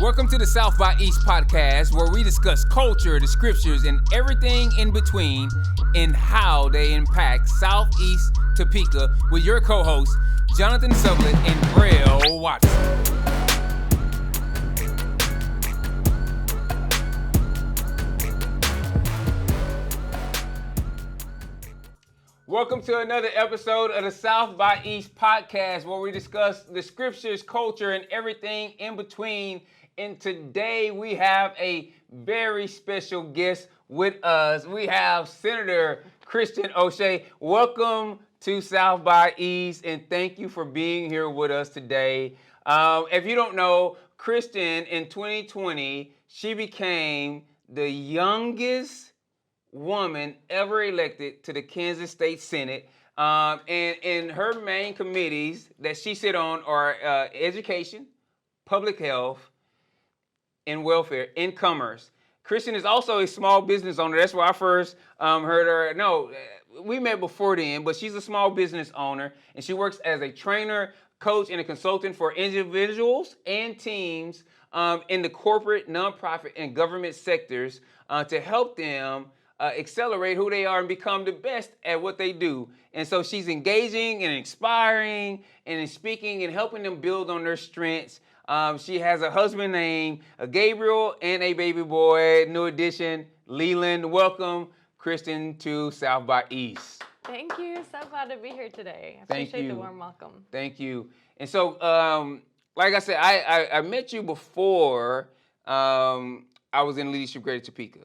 Welcome to the South by East podcast, where we discuss culture, the scriptures, and everything in between and how they impact Southeast Topeka with your co-hosts, Jonathan Sublett and Braille Watson. Welcome to another episode of the South by East podcast, where we discuss the scriptures, culture, and everything in between. And today we have a very special guest with us. We have Senator Christian O'Shea. Welcome to South by East, and thank you for being here with us today. If you don't know, Christian in 2020, she became the youngest woman ever elected to the Kansas State Senate. And her main committees that she sit on are education, public health, and welfare, and commerce. Christian is also a small business owner. That's where I first heard her. No, we met before then, but she's a small business owner, and she works as a trainer, coach, and a consultant for individuals and teams in the corporate, nonprofit, and government sectors to help them accelerate who they are and become the best at what they do. And so she's engaging and inspiring and speaking and helping them build on their strengths. She has a husband named Gabriel and a baby boy, new addition, Leland. Welcome, Kristen, to South by East. Thank you. So glad to be here today. I Thank appreciate you. the warm welcome. Thank you. And so, like I said, I met you before I was in Leadership Greater Topeka.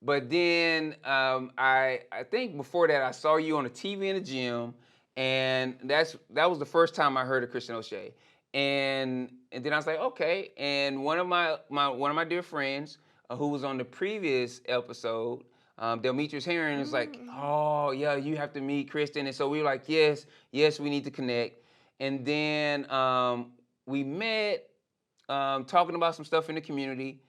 But then I think before that I saw you on the TV in the gym, and that was the first time I heard of Christian O'Shea. And then I was like, okay. And one of my dear friends who was on the previous episode, Demetrius Herring, was like, oh yeah, you have to meet Kristen. And so we were like, yes, we need to connect. And then we met talking about some stuff in the community,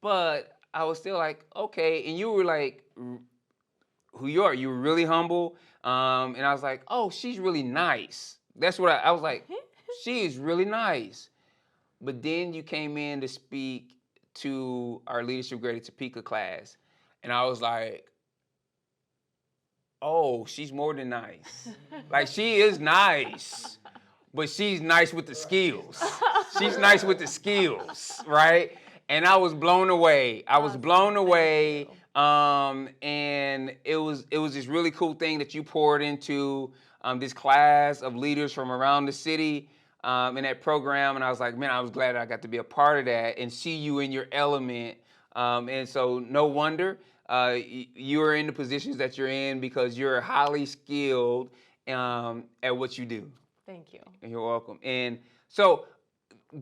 but I was still like, okay. And you were like, who you are? You were really humble. And I was like, oh, she's really nice. That's what I was like, she is really nice. But then you came in to speak to our Leadership Greater Topeka class. And I was like, oh, she's more than nice. Like, she is nice, but she's nice with the skills. She's nice with the skills, right? And I was blown away. I was blown away. And it was this really cool thing that you poured into this class of leaders from around the city in that program. And I was like, man, I was glad I got to be a part of that and see you in your element. And so no wonder you're in the positions that you're in, because you're highly skilled at what you do. Thank you. You're welcome. And so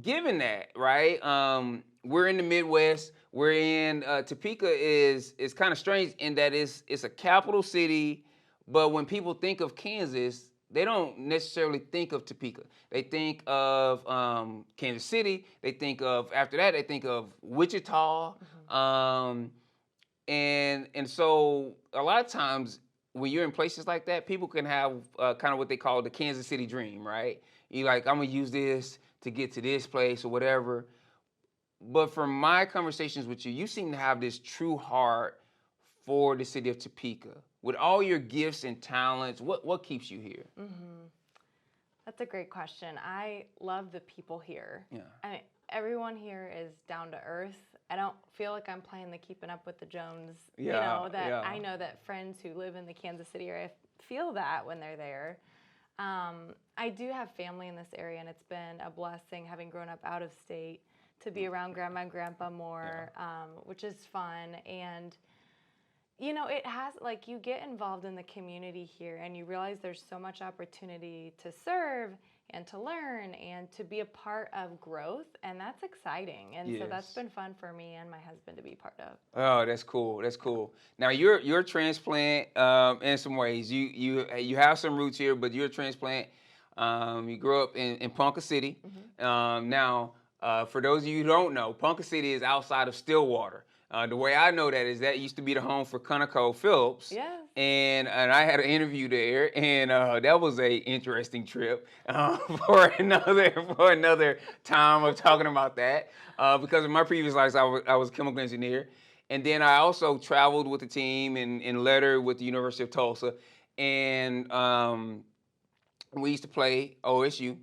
given that, right, we're in the Midwest. We're in Topeka is kind of strange in that it's a capital city, but when people think of Kansas, they don't necessarily think of Topeka. They think of Kansas City. They think of, after that, they think of Wichita. Mm-hmm. And so a lot of times when you're in places like that, people can have kind of what they call the Kansas City dream, right? You're like, I'm gonna use this to get to this place or whatever. But from my conversations with you, you seem to have this true heart for the city of Topeka. With all your gifts and talents, what keeps you here? Mm-hmm. That's a great question. I love the people here. Yeah. I mean, everyone here is down to earth. I don't feel like I'm playing the Keeping Up with the Jones. I know that friends who live in the Kansas City area feel that when they're there. I do have family in this area, and it's been a blessing having grown up out of state to be around grandma and grandpa more, which is fun. And, you know, it has, like, you get involved in the community here and you realize there's so much opportunity to serve and to learn and to be a part of growth, and that's exciting. And so that's been fun for me and my husband to be part of. Oh, that's cool. That's cool. Now you're a transplant in some ways. You have some roots here, but you're a transplant. You grew up in Ponca City. Mm-hmm. Now, for those of you who don't know, Ponca City is outside of Stillwater. The way I know that is that used to be the home for Conoco Phillips. Yes. And I had an interview there, and that was a interesting trip for another time of talking about that. Because in my previous life, I was a chemical engineer. And then I also traveled with the team in letter with the University of Tulsa. And we used to play OSU.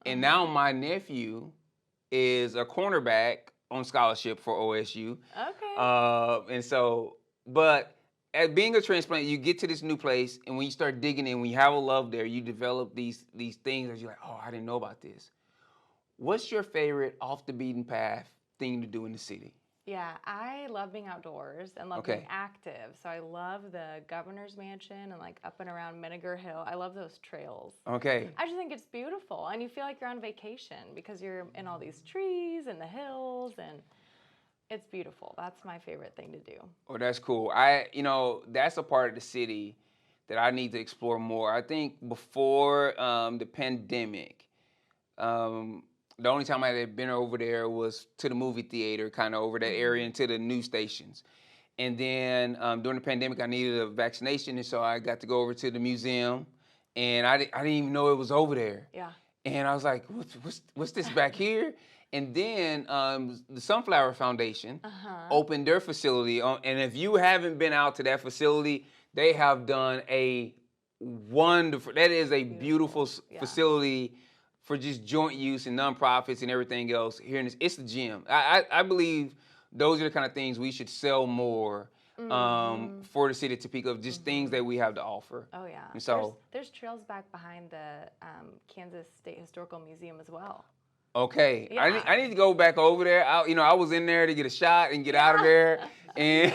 And now my nephew is a cornerback on scholarship for OSU. Okay. And so, but as being a transplant, you get to this new place, and when you start digging in, when you have a love there, you develop these things that you're like, oh, I didn't know about this. What's your favorite off the beaten path thing to do in the city? Yeah, I love being outdoors and love being active. So I love the Governor's Mansion and like up and around Vinegar Hill. I love those trails. Okay. I just think it's beautiful, and you feel like you're on vacation because you're in all these trees and the hills, and it's beautiful. That's my favorite thing to do. Oh, that's cool. That's a part of the city that I need to explore more. I think before the pandemic, the only time I had been over there was to the movie theater, kind of over that area, and to the news stations. And then during the pandemic, I needed a vaccination, and so I got to go over to the museum, and I didn't even know it was over there. Yeah. And I was like, what's this back here? And then the Sunflower Foundation opened their facility. And if you haven't been out to that facility, they have done a wonderful, that is a beautiful facility for just joint use and nonprofits and everything else here. It's the gym. I believe those are the kind of things we should sell more for the city of Topeka, of just things that we have to offer. Oh, yeah. And so there's trails back behind the Kansas State Historical Museum as well. Okay, Yeah. I need to go back over there. I was in there to get a shot and get out of there, and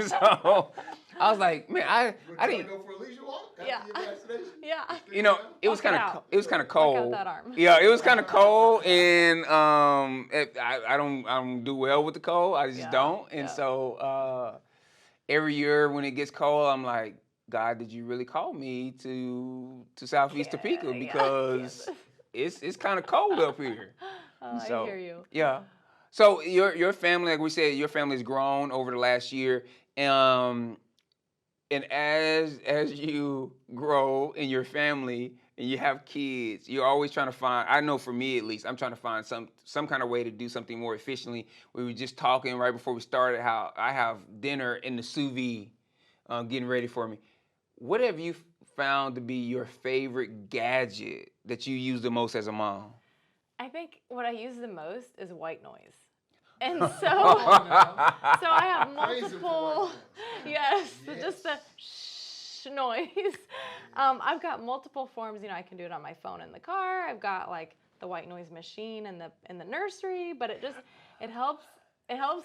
so I was like, man, I didn't go for a leisure walk after Yeah. your vaccination? Yeah. it was kind of cold. Work out that arm. Yeah, it was kind of cold, and I don't do well with the cold. I just don't, and so every year when it gets cold, I'm like, God, did you really call me to Southeast Topeka? Because it's kind of cold up here. I hear you. Yeah. So your family, like we said, your family's grown over the last year. And as you grow in your family and you have kids, you're always trying to find, I know for me at least, I'm trying to find some kind of way to do something more efficiently. We were just talking right before we started how I have dinner in the sous vide getting ready for me. What have you found to be your favorite gadget that you use the most as a mom? I think what I use the most is white noise. And so I have multiple, just the shh noise. I've got multiple forms. I can do it on my phone in the car. I've got like the white noise machine in the nursery, but it helps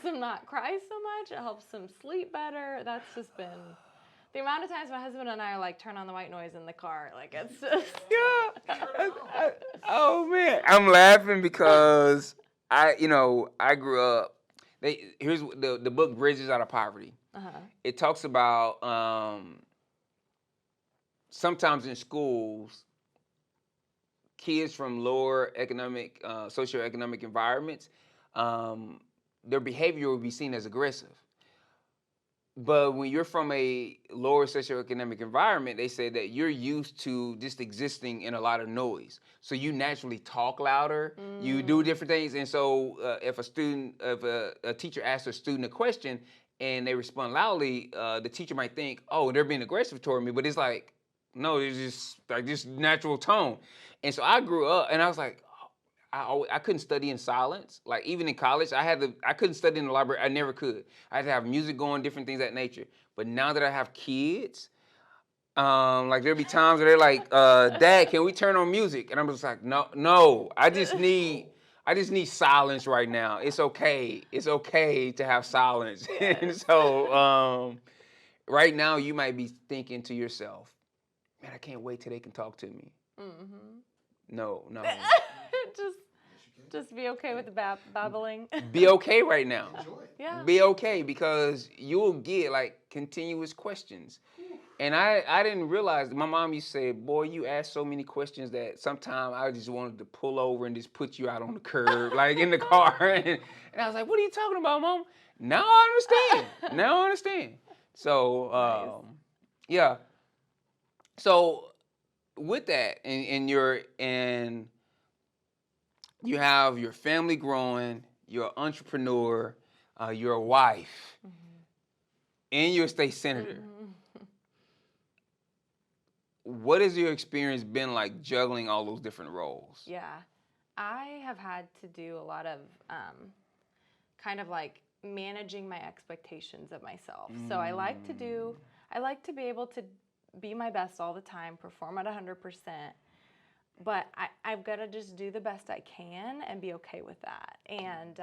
them not cry so much. It helps them sleep better. That's just been the amount of times my husband and I are like, turn on the white noise in the car. Like, it's just. Oh man, I'm laughing because I grew up. Here's the book Bridges Out of Poverty. It talks about sometimes in schools, kids from lower socioeconomic environments, their behavior will be seen as aggressive. But when you're from a lower socioeconomic environment, they say that you're used to just existing in a lot of noise. So you naturally talk louder, you do different things. And so if a teacher asks a student a question and they respond loudly, the teacher might think, oh, they're being aggressive toward me. But it's like, no, it's just like this natural tone. And so I grew up and I was like, I couldn't study in silence. Like even in college, I couldn't study in the library. I never could. I had to have music going, different things of that nature. But now that I have kids, like there'll be times where they're like, Dad, can we turn on music? And I'm just like, no, I just need silence right now. It's okay. It's okay to have silence. And so right now you might be thinking to yourself, man, I can't wait till they can talk to me. No. Just be okay with the babbling. Be okay right now. Enjoy it. Yeah. Be okay because you'll get like continuous questions. And I didn't realize, my mom used to say, boy, you ask so many questions that sometimes I just wanted to pull over and just put you out on the curb, like in the car. And I was like, what are you talking about, Mom? Now I understand. So, Nice. yeah. So with that, and you have your family growing, you're an entrepreneur, you're a wife, and you're a state senator. What has your experience been like juggling all those different roles? Yeah, I have had to do a lot of kind of like managing my expectations of myself. So I like to be able to be my best all the time, perform at 100%, but I've got to just do the best I can and be okay with that. And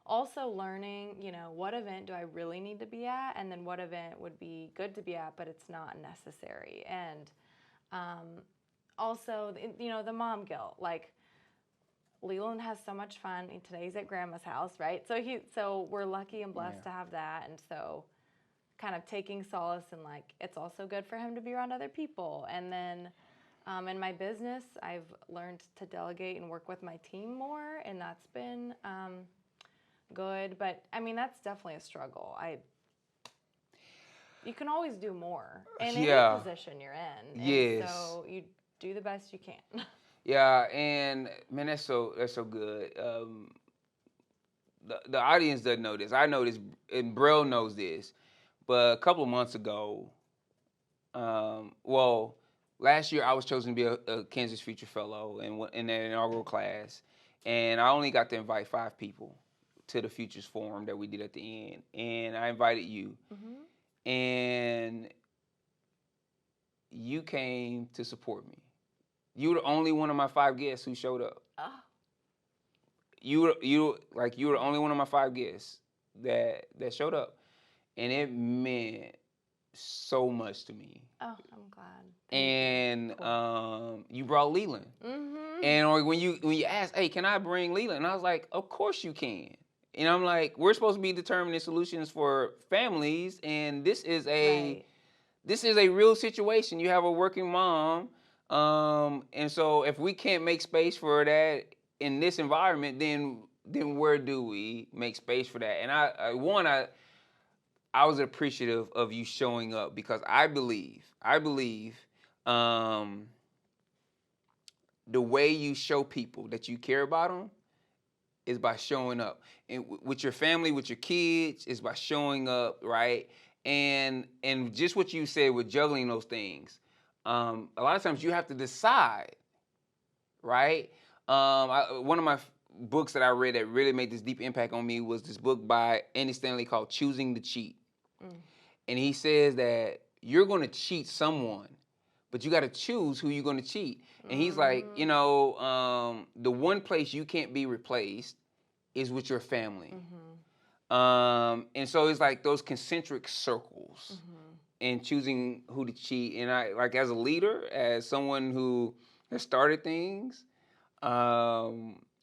also learning, what event do I really need to be at, and then what event would be good to be at, but it's not necessary. And also, the mom guilt. Like, Leland has so much fun. And today's at Grandma's house, right? So we're lucky and blessed to have that. And so kind of taking solace in, like, it's also good for him to be around other people. And then in my business, I've learned to delegate and work with my team more, and that's been good. But I mean, that's definitely a struggle. You can always do more in any position you're in. Yes. And so you do the best you can. Yeah, and man, that's so good. The audience doesn't know this. I know this, and Brell knows this. But a couple of months ago, last year I was chosen to be a Kansas Future Fellow in that inaugural class, and I only got to invite 5 people to the Futures Forum that we did at the end, and I invited you, and you came to support me. You were the only one of my 5 guests who showed up. Oh. You were the only one of my 5 guests that showed up, and it meant so much to me. Oh, I'm glad. And you brought Leland. And when you asked, hey, can I bring Leland? And I was like, of course you can. And I'm like, we're supposed to be determining solutions for families, and this is a real situation. You have a working mom, and so if we can't make space for that in this environment, then where do we make space for that? And I was appreciative of you showing up, because I believe the way you show people that you care about them is by showing up. And with your family, with your kids, is by showing up, right? And just what you said with juggling those things, a lot of times you have to decide, right? One of my books that I read that really made this deep impact on me was this book by Andy Stanley called Choosing to Cheat. And he says that you're going to cheat someone, but you got to choose who you're going to cheat. And he's like, the one place you can't be replaced is with your family. And so it's like those concentric circles and choosing who to cheat. And I, like, as a leader, as someone who has started things, I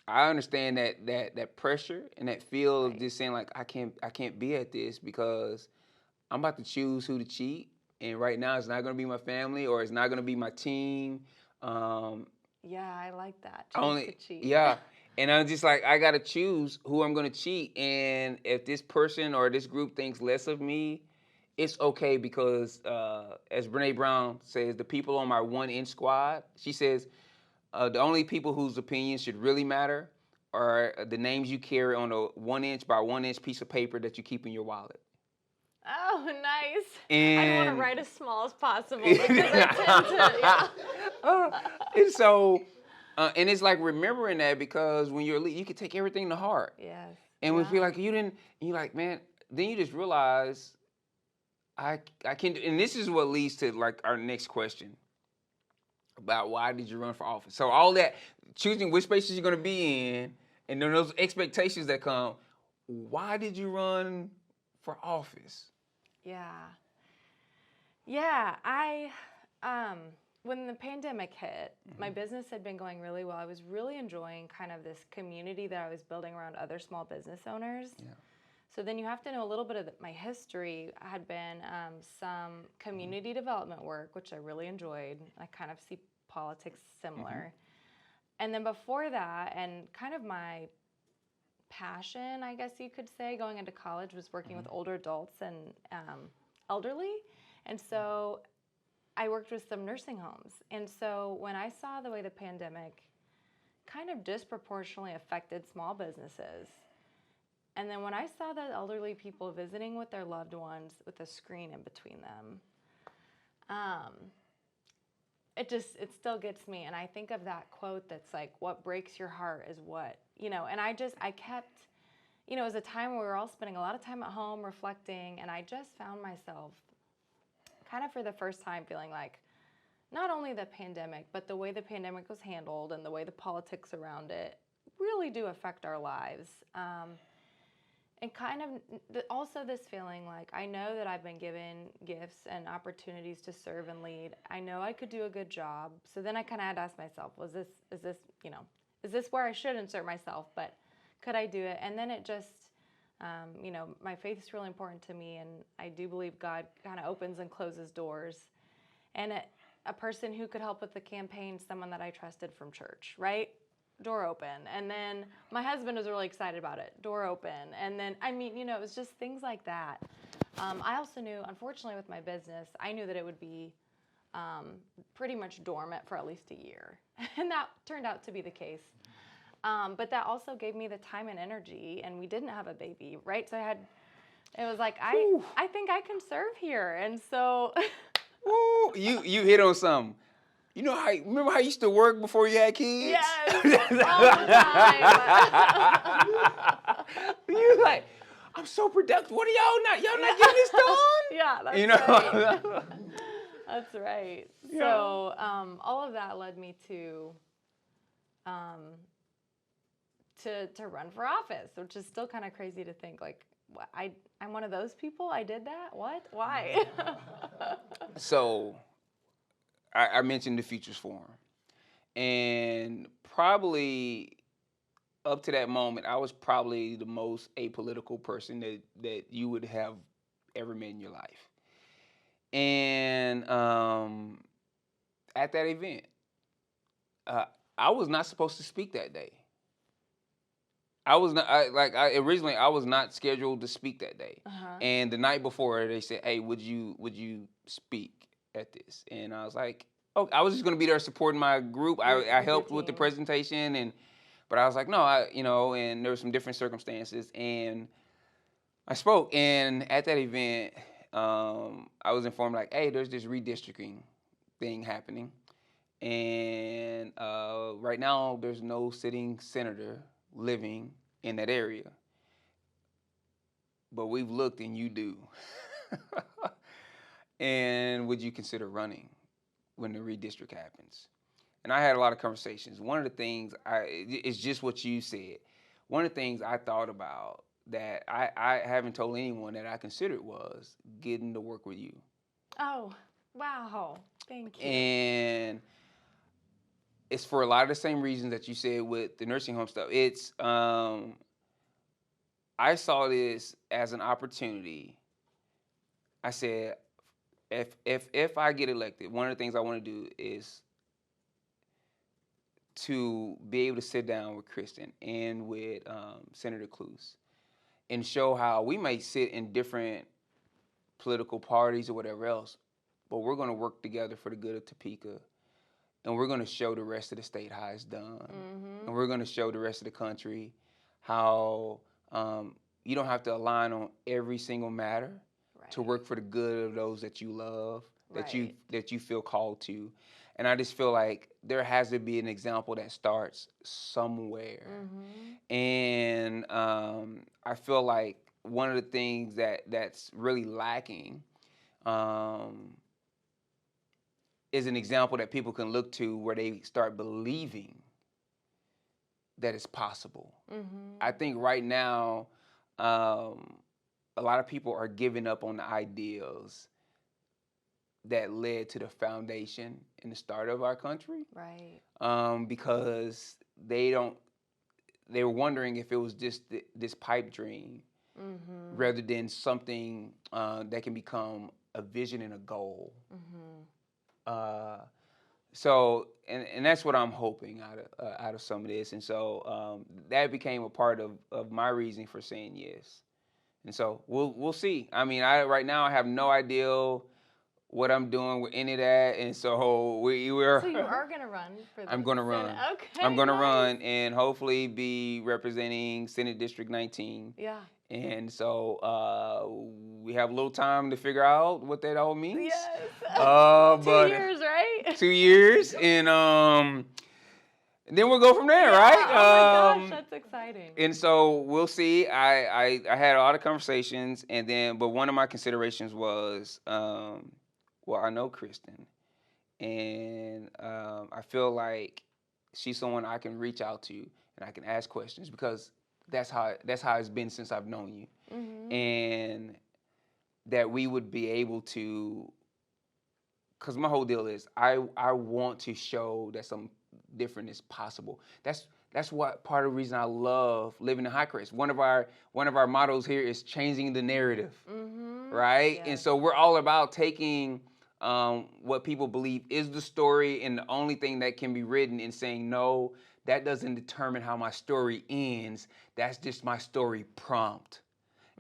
understand that pressure and that feel of just saying, like, I can't be at this because I'm about to choose who to cheat. And right now it's not going to be my family, or it's not going to be my team. Yeah, I like that. Choose to cheat. Yeah. And I'm just like, I got to choose who I'm going to cheat. And if this person or this group thinks less of me, it's okay, because as Brene Brown says, the people on my 1-inch squad, she says, the only people whose opinions should really matter are the names you carry on a 1-inch by 1-inch piece of paper that you keep in your wallet. Oh, nice. And I want to write as small as possible, because I tend to, and so, and it's like remembering that, because when you're a leader, you can take everything to heart. Yes. And when you feel like you didn't, you're like, man, then you just realize I can, and this is what leads to like our next question about why did you run for office? So all that, choosing which spaces you're going to be in, and then those expectations that come, why did you run for office? Yeah, I when the pandemic hit, my business had been going really well. I was really enjoying kind of this community that I was building around other small business owners. So then you have to know a little bit of my history. I had been some community development work, which I really enjoyed. I kind of see politics similar. And then before that, and kind of my passion, I guess you could say, going into college was working with older adults and elderly. And so I worked with some nursing homes. And so when I saw the way the pandemic kind of disproportionately affected small businesses, and then when I saw the elderly people visiting with their loved ones with a screen in between them, it still gets me. And I think of that quote that's like, what breaks your heart is what, and I kept, it was a time where we were all spending a lot of time at home reflecting, and I just found myself kind of for the first time feeling like not only the pandemic, but the way the pandemic was handled and the way the politics around it really do affect our lives. And kind of also this feeling like I know that I've been given gifts and opportunities to serve and lead. I know I could do a good job. So then I kind of had to ask myself, is this where I should insert myself? But could I do it? And then it just, my faith is really important to me, and I do believe God kind of opens and closes doors. And a person who could help with the campaign, someone that I trusted from church, right? Door open. And then my husband was really excited about it. Door open. And then, it was just things like that. I also knew, unfortunately, with my business, I knew that it would be pretty much dormant for at least a year. And that turned out to be the case. But that also gave me the time and energy, and we didn't have a baby, right? So it was like, I think I can serve here. And so. Ooh, you hit on something. Remember how you used to work before you had kids? Yes, all the time. You're like, I'm so productive. What are y'all not? Y'all not getting this done? Yeah, that's right. That's right. Yeah. So all of that led me to run for office, which is still kind of crazy to think. Like, I'm one of those people. I did that. What? Why? So. I mentioned the Futures Forum, and probably up to that moment, I was probably the most apolitical person that you would have ever met in your life. And at that event, I was not supposed to speak that day. Originally I was not scheduled to speak that day. And the night before, they said, "Hey, would you speak at this?" And I was like, "Oh, I was just gonna be there supporting my group. I helped with the presentation, but I was like, no, and there were some different circumstances, and I spoke. And at that event, I was informed like, hey, there's this redistricting thing happening, and right now there's no sitting senator living in that area, but we've looked and you do." And would you consider running when the redistrict happens? And I had a lot of conversations. One of the things, it's just what you said. One of the things I thought about that I haven't told anyone that I considered was getting to work with you. Oh, wow. Thank you. And it's for a lot of the same reasons that you said with the nursing home stuff. It's, I saw this as an opportunity. I said, if I get elected, one of the things I want to do is to be able to sit down with Kristen and with Senator Kluse and show how we may sit in different political parties or whatever else, but we're going to work together for the good of Topeka, and we're going to show the rest of the state how it's done, and we're going to show the rest of the country how you don't have to align on every single matter. Right. To work for the good of those that you love, that you feel called to. And I just feel like there has to be an example that starts somewhere. And I feel like one of the things that's really lacking is an example that people can look to where they start believing that it's possible. I think right now, a lot of people are giving up on the ideals that led to the foundation and the start of our country. Right. Because they were wondering if it was just this pipe dream rather than something that can become a vision and a goal. So, and that's what I'm hoping out of some of this. And so that became a part of my reasoning for saying yes. And so we'll see. I mean, right now I have no idea what I'm doing with any of that, and so we're. So you are gonna run for the I'm gonna run. Senate. Okay. I'm gonna nice. run and hopefully be representing Senate District 19. Yeah. And so we have a little time to figure out what that all means. Yes. But 2 years, right? 2 years, and then we'll go from there, yeah. right? Oh my gosh, that's exciting. And so we'll see. I had a lot of conversations, but one of my considerations was, well, I know Kristen, and I feel like she's someone I can reach out to and I can ask questions, because that's how it's been since I've known you, and that we would be able to. Because my whole deal is I want to show that some different is possible. That's what part of the reason I love living in Highcrest. One of our mottos here is changing the narrative, right? Yes. And so we're all about taking what people believe is the story and the only thing that can be written, and saying, no, that doesn't determine how my story ends. That's just my story prompt.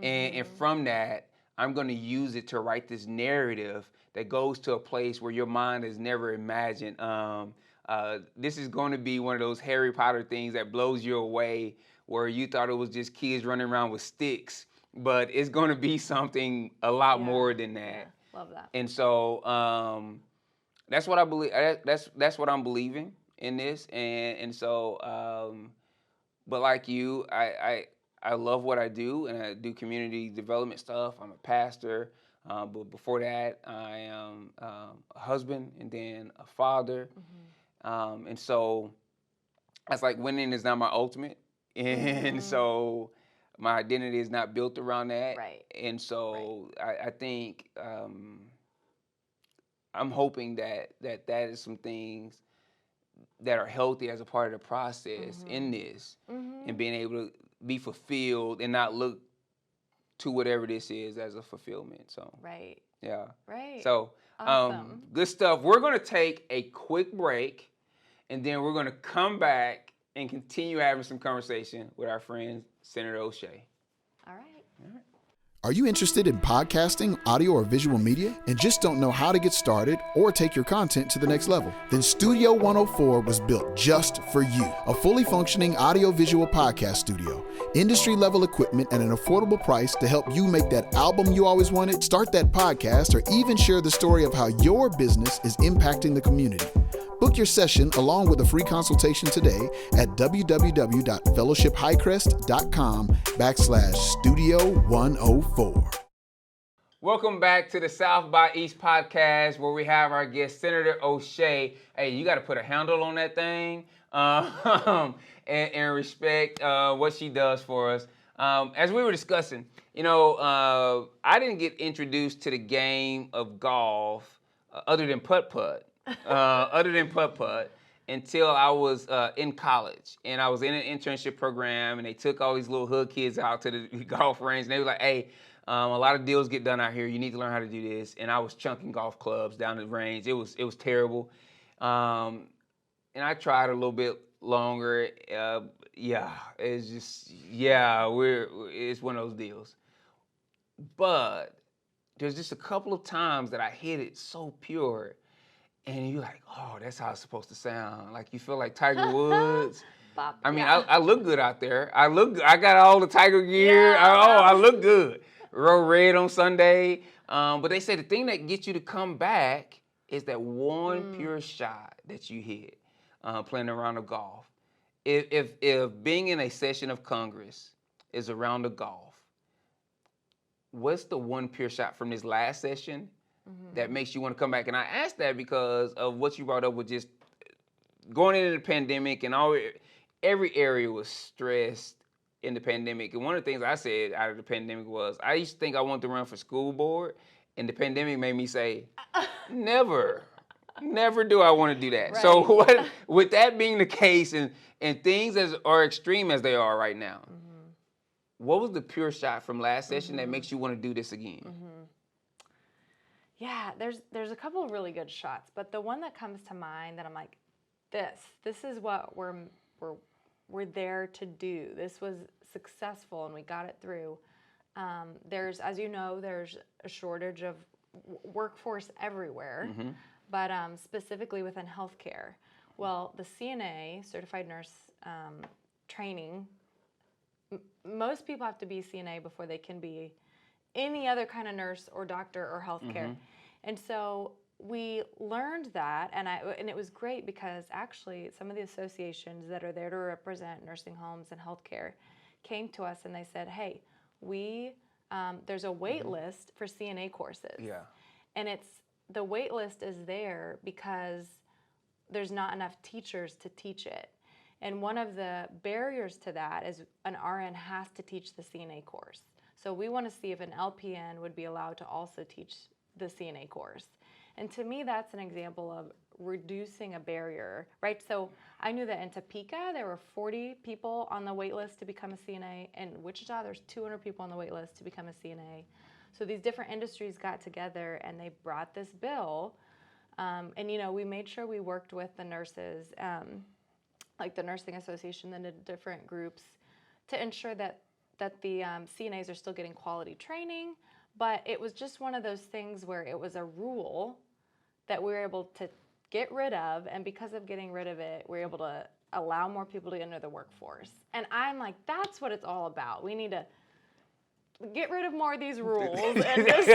And from that, I'm going to use it to write this narrative that goes to a place where your mind has never imagined. This is going to be one of those Harry Potter things that blows you away, where you thought it was just kids running around with sticks, but it's going to be something a lot more than that. Yeah. Love that. And so that's what I believe. That's what I'm believing in this. And so, but like you, I love what I do, and I do community development stuff. I'm a pastor, but before that, I am a husband and then a father. And so it's like winning is not my ultimate. And so my identity is not built around that. Right. And so I think I'm hoping that is some things that are healthy as a part of the process in this, and being able to be fulfilled and not look to whatever this is as a fulfillment. So yeah. Right. So awesome. Good stuff. We're going to take a quick break, and then we're going to come back and continue having some conversation with our friend Senator O'Shea. All right. Are you interested in podcasting, audio, or visual media, and just don't know how to get started or take your content to the next level? Then Studio 104 was built just for you. A fully functioning audio-visual podcast studio, industry-level equipment, and an affordable price to help you make that album you always wanted, start that podcast, or even share the story of how your business is impacting the community. Book your session along with a free consultation today at www.fellowshiphighcrest.com/studio104. Welcome back to the South by East podcast, where we have our guest, Senator O'Shea. Hey, you got to put a handle on that thing and respect what she does for us. As we were discussing, I didn't get introduced to the game of golf other than putt-putt. Until I was in college, and I was in an internship program, and they took all these little hood kids out to the golf range, and they were like, hey, a lot of deals get done out here. You need to learn how to do this. And I was chunking golf clubs down the range. It was terrible. And I tried a little bit longer. It's one of those deals. But there's just a couple of times that I hit it so pure. And you're like, oh, that's how it's supposed to sound. Like, you feel like Tiger Woods. I mean, I look good out there. I got all the Tiger gear. I look good. Roll red on Sunday. But they say the thing that gets you to come back is that one pure shot that you hit playing a round of golf. If being in a session of Congress is a round of golf, what's the one pure shot from this last session that makes you want to come back? And I asked that because of what you brought up with just going into the pandemic, and every area was stressed in the pandemic. And one of the things I said out of the pandemic was, I used to think I wanted to run for school board, and the pandemic made me say, never do I want to do that. Right. So with that being the case, and things are extreme as they are right now, what was the pure shot from last session that makes you want to do this again? Yeah, there's a couple of really good shots, but the one that comes to mind that I'm like, this is what we're there to do. This was successful and we got it through. There's, as you know, there's a shortage of workforce everywhere, but specifically within healthcare. Well, the CNA, Certified Nurse training, most people have to be CNA before they can be any other kind of nurse or doctor or healthcare. And so we learned that, and it was great because actually some of the associations that are there to represent nursing homes and healthcare came to us and they said, hey, there's a wait list for CNA courses. Yeah. And the wait list is there because there's not enough teachers to teach it. And one of the barriers to that is an RN has to teach the CNA course. So we want to see if an LPN would be allowed to also teach the CNA course. And to me, that's an example of reducing a barrier, right? So I knew that in Topeka, there were 40 people on the wait list to become a CNA. In Wichita, there's 200 people on the wait list to become a CNA. So these different industries got together and they brought this bill. And, we made sure we worked with the nurses, like the Nursing Association and the different groups to ensure that the CNAs are still getting quality training. But it was just one of those things where it was a rule that we were able to get rid of. And because of getting rid of it, we're able to allow more people to enter the workforce. And I'm like, that's what it's all about. We need to get rid of more of these rules. And just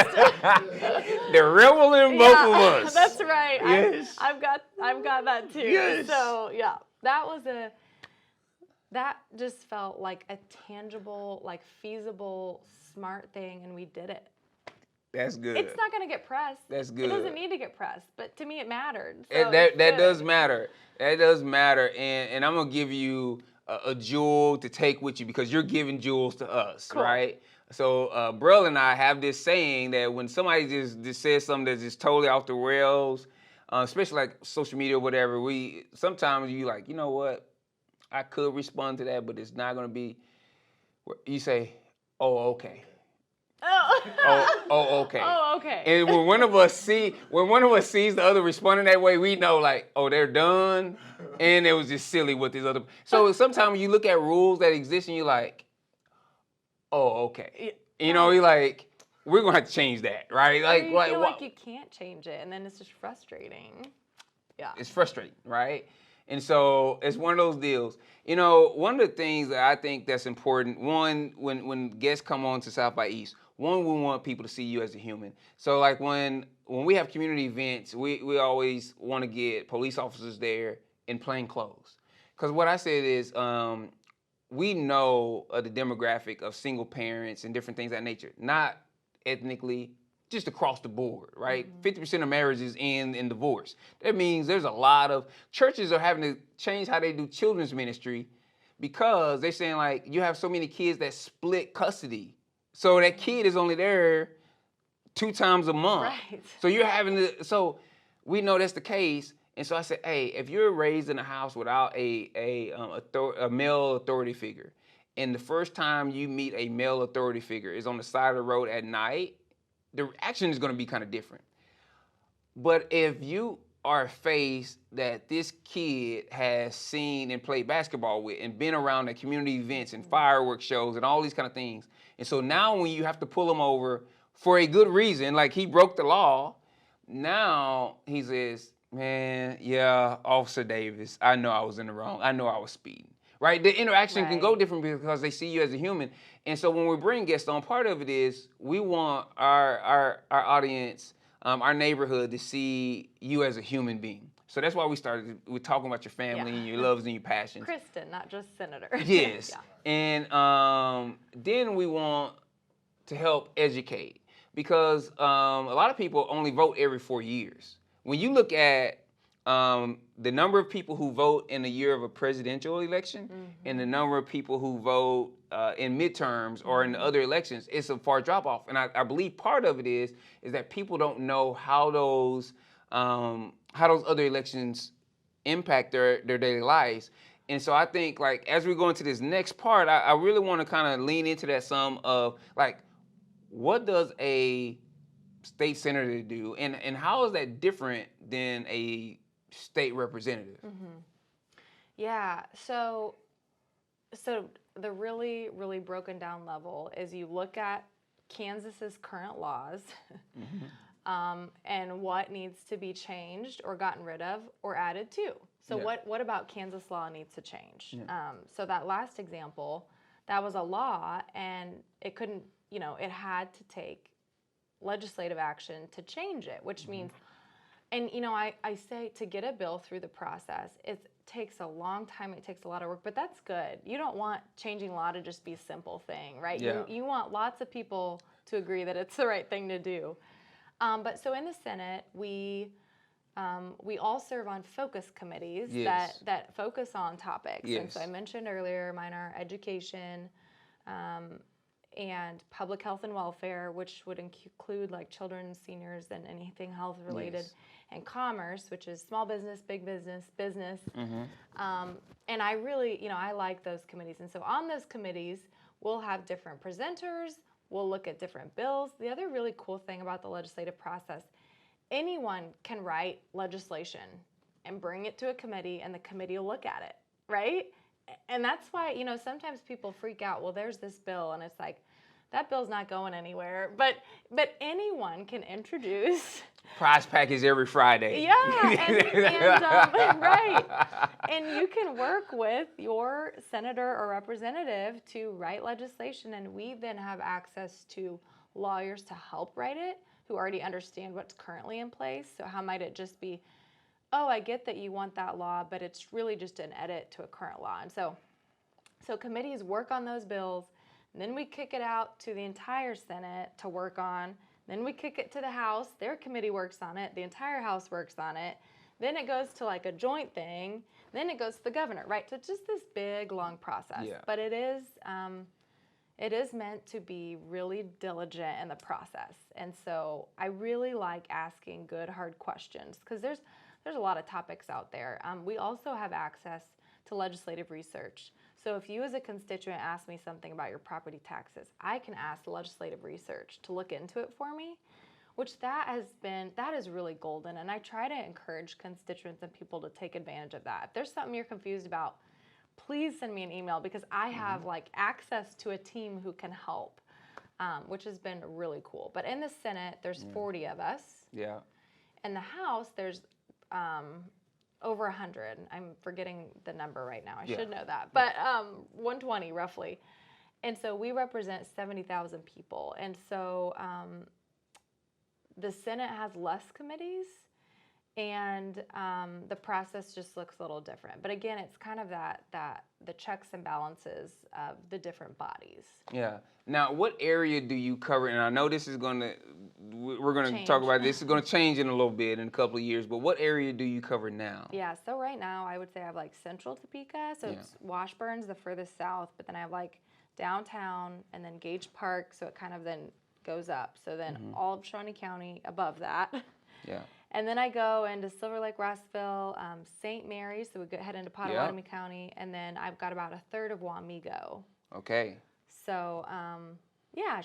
They're rebelling both of us. That's right. Yes. I've got that too. Yes. So yeah, that just felt like a tangible, like feasible, smart thing, and we did it. That's good. It's not going to get pressed. That's good. It doesn't need to get pressed, but to me it mattered. So that does matter. That does matter, and I'm gonna give you a jewel to take with you because you're giving jewels to us, cool. Right? So Brill and I have this saying that when somebody just says something that's just totally off the rails, especially like social media or whatever, sometimes you like, you know what, I could respond to that, but it's not gonna be. You say, oh, okay. Oh, okay. Oh, okay. And when one of us sees the other responding that way, we know like, oh, they're done, and it was just silly with these other. So sometimes you look at rules that exist and you're like, oh, okay. You're like, we're gonna have to change that, right? Like you feel like you can't change it, and then it's just frustrating. Yeah. It's frustrating, right? And so it's one of those deals. One of the things that I think that's important, one, when guests come on to South by East, one, we want people to see you as a human. So like when we have community events, we always want to get police officers there in plain clothes. Because what I said is, we know the demographic of single parents and different things of that nature, not ethnically, just across the board, right? 50% of marriages end in divorce. That means there's a lot of churches are having to change how they do children's ministry because they're saying like, you have so many kids that split custody. So that kid is only there 2 times a month. Right. So so we know that's the case. And so I said, hey, if you're raised in a house without a male authority figure, and the first time you meet a male authority figure is on the side of the road at night, the reaction is going to be kind of different. But if you are faced that this kid has seen and played basketball with and been around at community events and fireworks shows and all these kind of things, and so now when you have to pull him over for a good reason, like he broke the law, now he says, man, yeah, Officer Davis, I know I was in the wrong. I know I was speeding, right? The interaction can go different because they see you as a human. And so when we bring guests on, part of it is we want our audience, our neighborhood to see you as a human being. So that's why we started with talking about your family and your loves and your passions. Kristen, not just Senator. Yes. And then we want to help educate because a lot of people only vote every 4 years. When you look at the number of people who vote in the year of a presidential election and the number of people who vote in midterms or in the other elections, it's a far drop off. And I believe part of it is that people don't know how those other elections impact their daily lives. And so I think, like, as we go into this next part, I really want to kind of lean into that some of, like, what does a state senator do, and how is that different than a state representative? Mm-hmm. Yeah, so the really, really broken down level is you look at Kansas's current laws and what needs to be changed or gotten rid of or added to. So what about Kansas law needs to change? Yeah. So that last example, that was a law, and it couldn't, it had to take legislative action to change it, which means, and I say to get a bill through the process, it takes a long time, it takes a lot of work, but that's good. You don't want changing law to just be a simple thing, right? Yeah. You want lots of people to agree that it's the right thing to do. But so in the Senate, we all serve on focus committees that focus on topics. Yes. And so I mentioned earlier, mine are education, and public health and welfare, which would include like children, seniors, and anything health related, and commerce, which is small business, big business. And I really, I like those committees. And so on those committees, we'll have different presenters, we'll look at different bills. The other really cool thing about the legislative process, anyone can write legislation and bring it to a committee, and the committee will look at it, right? And that's why, sometimes people freak out, well, there's this bill, and it's like, that bill's not going anywhere. But anyone can introduce. Prize package every Friday. Yeah, and right. And you can work with your senator or representative to write legislation, and we then have access to lawyers to help write it who already understand what's currently in place. So how might it just be, oh, I get that you want that law, but it's really just an edit to a current law. And so committees work on those bills, and then we kick it out to the entire Senate to work on. Then we kick it to the House. Their committee works on it. The entire House works on it. Then it goes to like a joint thing. Then it goes to the governor, right? So it's just this big, long process. Yeah. But it is meant to be really diligent in the process. And so I really like asking good, hard questions because there's a lot of topics out there. We also have access to legislative research. So if you as a constituent ask me something about your property taxes, I can ask legislative research to look into it for me, which that is really golden. And I try to encourage constituents and people to take advantage of that. If there's something you're confused about, please send me an email because I have like access to a team who can help, which has been really cool. But in the Senate, there's 40 of us. Yeah. In the House, there's over 100. I'm forgetting the number right now. I should know that. But 120 roughly. And so we represent 70,000 people. And so the Senate has less committees, and the process just looks a little different. But again, it's kind of that the checks and balances of the different bodies. Yeah. Now, what area do you cover? And I know this is we're going to talk about this. It's going to change in a little bit in a couple of years. But what area do you cover now? Yeah. So right now, I would say I have like central Topeka. So it's Washburn's the furthest south. But then I have like downtown and then Gage Park. So it kind of then goes up. So then all of Shawnee County above that. Yeah. And then I go into Silver Lake, Rossville, St. Mary's, so we head into Pottawatomie County, and then I've got about a third of Wamego. Okay. So,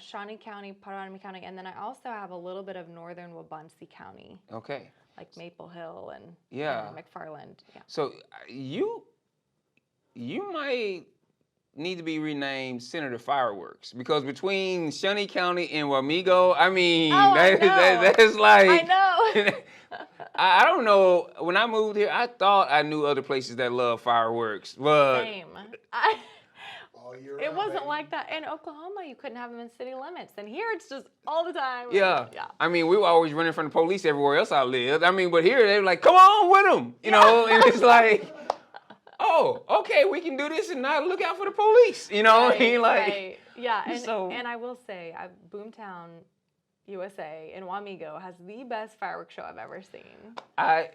Shawnee County, Pottawatomie County, and then I also have a little bit of northern Wabunsee County. Okay. Like Maple Hill and McFarland. Yeah. So you might need to be renamed Senator Fireworks because between Shawnee County and Wamego, I mean, that's like. I know. I don't know. When I moved here, I thought I knew other places that love fireworks, but Same. It wasn't like that. In Oklahoma, you couldn't have them in city limits, and here it's just all the time. Yeah. I mean, we were always running from the police everywhere else I lived. I mean, but here they were like, "Come on with them," you know, and it's like. Oh, okay, we can do this and not look out for the police. You know what I mean? Like, right. Yeah, and I will say, Boomtown, USA in Wamego has the best fireworks show I've ever seen. I'm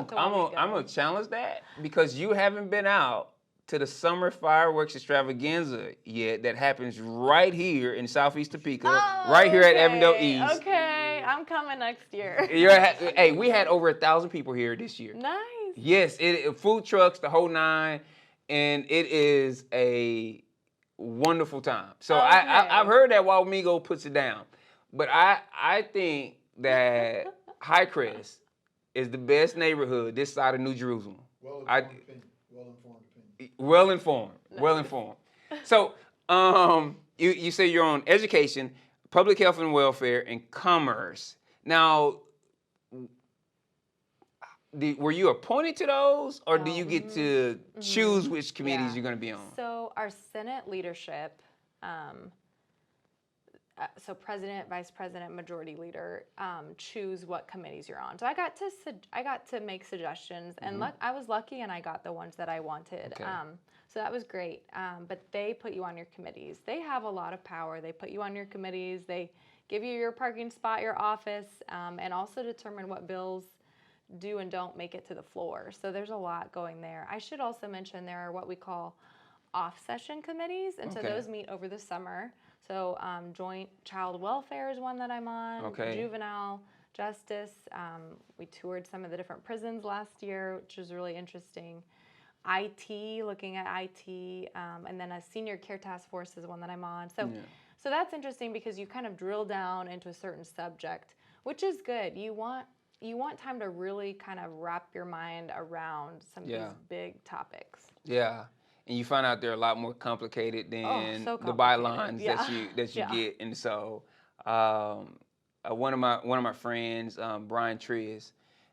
gonna challenge that because you haven't been out to the summer fireworks extravaganza yet. That happens right here in Southeast Topeka, right here at Avondale East. Okay, I'm coming next year. Hey, we had over 1,000 people here this year. Nice. Yes, food trucks, the whole nine. and it is a wonderful time. So I've heard that Wauwego puts it down, but I think that Highcrest is the best neighborhood this side of New Jerusalem. Well informed. So you say you're on education, public health and welfare, and commerce. Now, were you appointed to those, or do you get to choose which committees you're going to be on? So our Senate leadership, so president, vice president, majority leader, choose what committees you're on. So I got to make suggestions, and I was lucky, and I got the ones that I wanted. Okay. So that was great. But they put you on your committees. They have a lot of power. They put you on your committees. They give you your parking spot, your office, and also determine what bills do and don't make it to the floor. So there's a lot going there. I should also mention there are what we call off-session committees, and so those meet over the summer. So joint child welfare is one that I'm on, juvenile justice. We toured some of the different prisons last year, which was really interesting. IT, looking at IT, and then a senior care task force is one that I'm on. So that's interesting because you kind of drill down into a certain subject, which is good. You want time to really kind of wrap your mind around some of these big topics. Yeah. And you find out they're a lot more complicated than the bylines that you get. And so one of my friends, Brian Trias,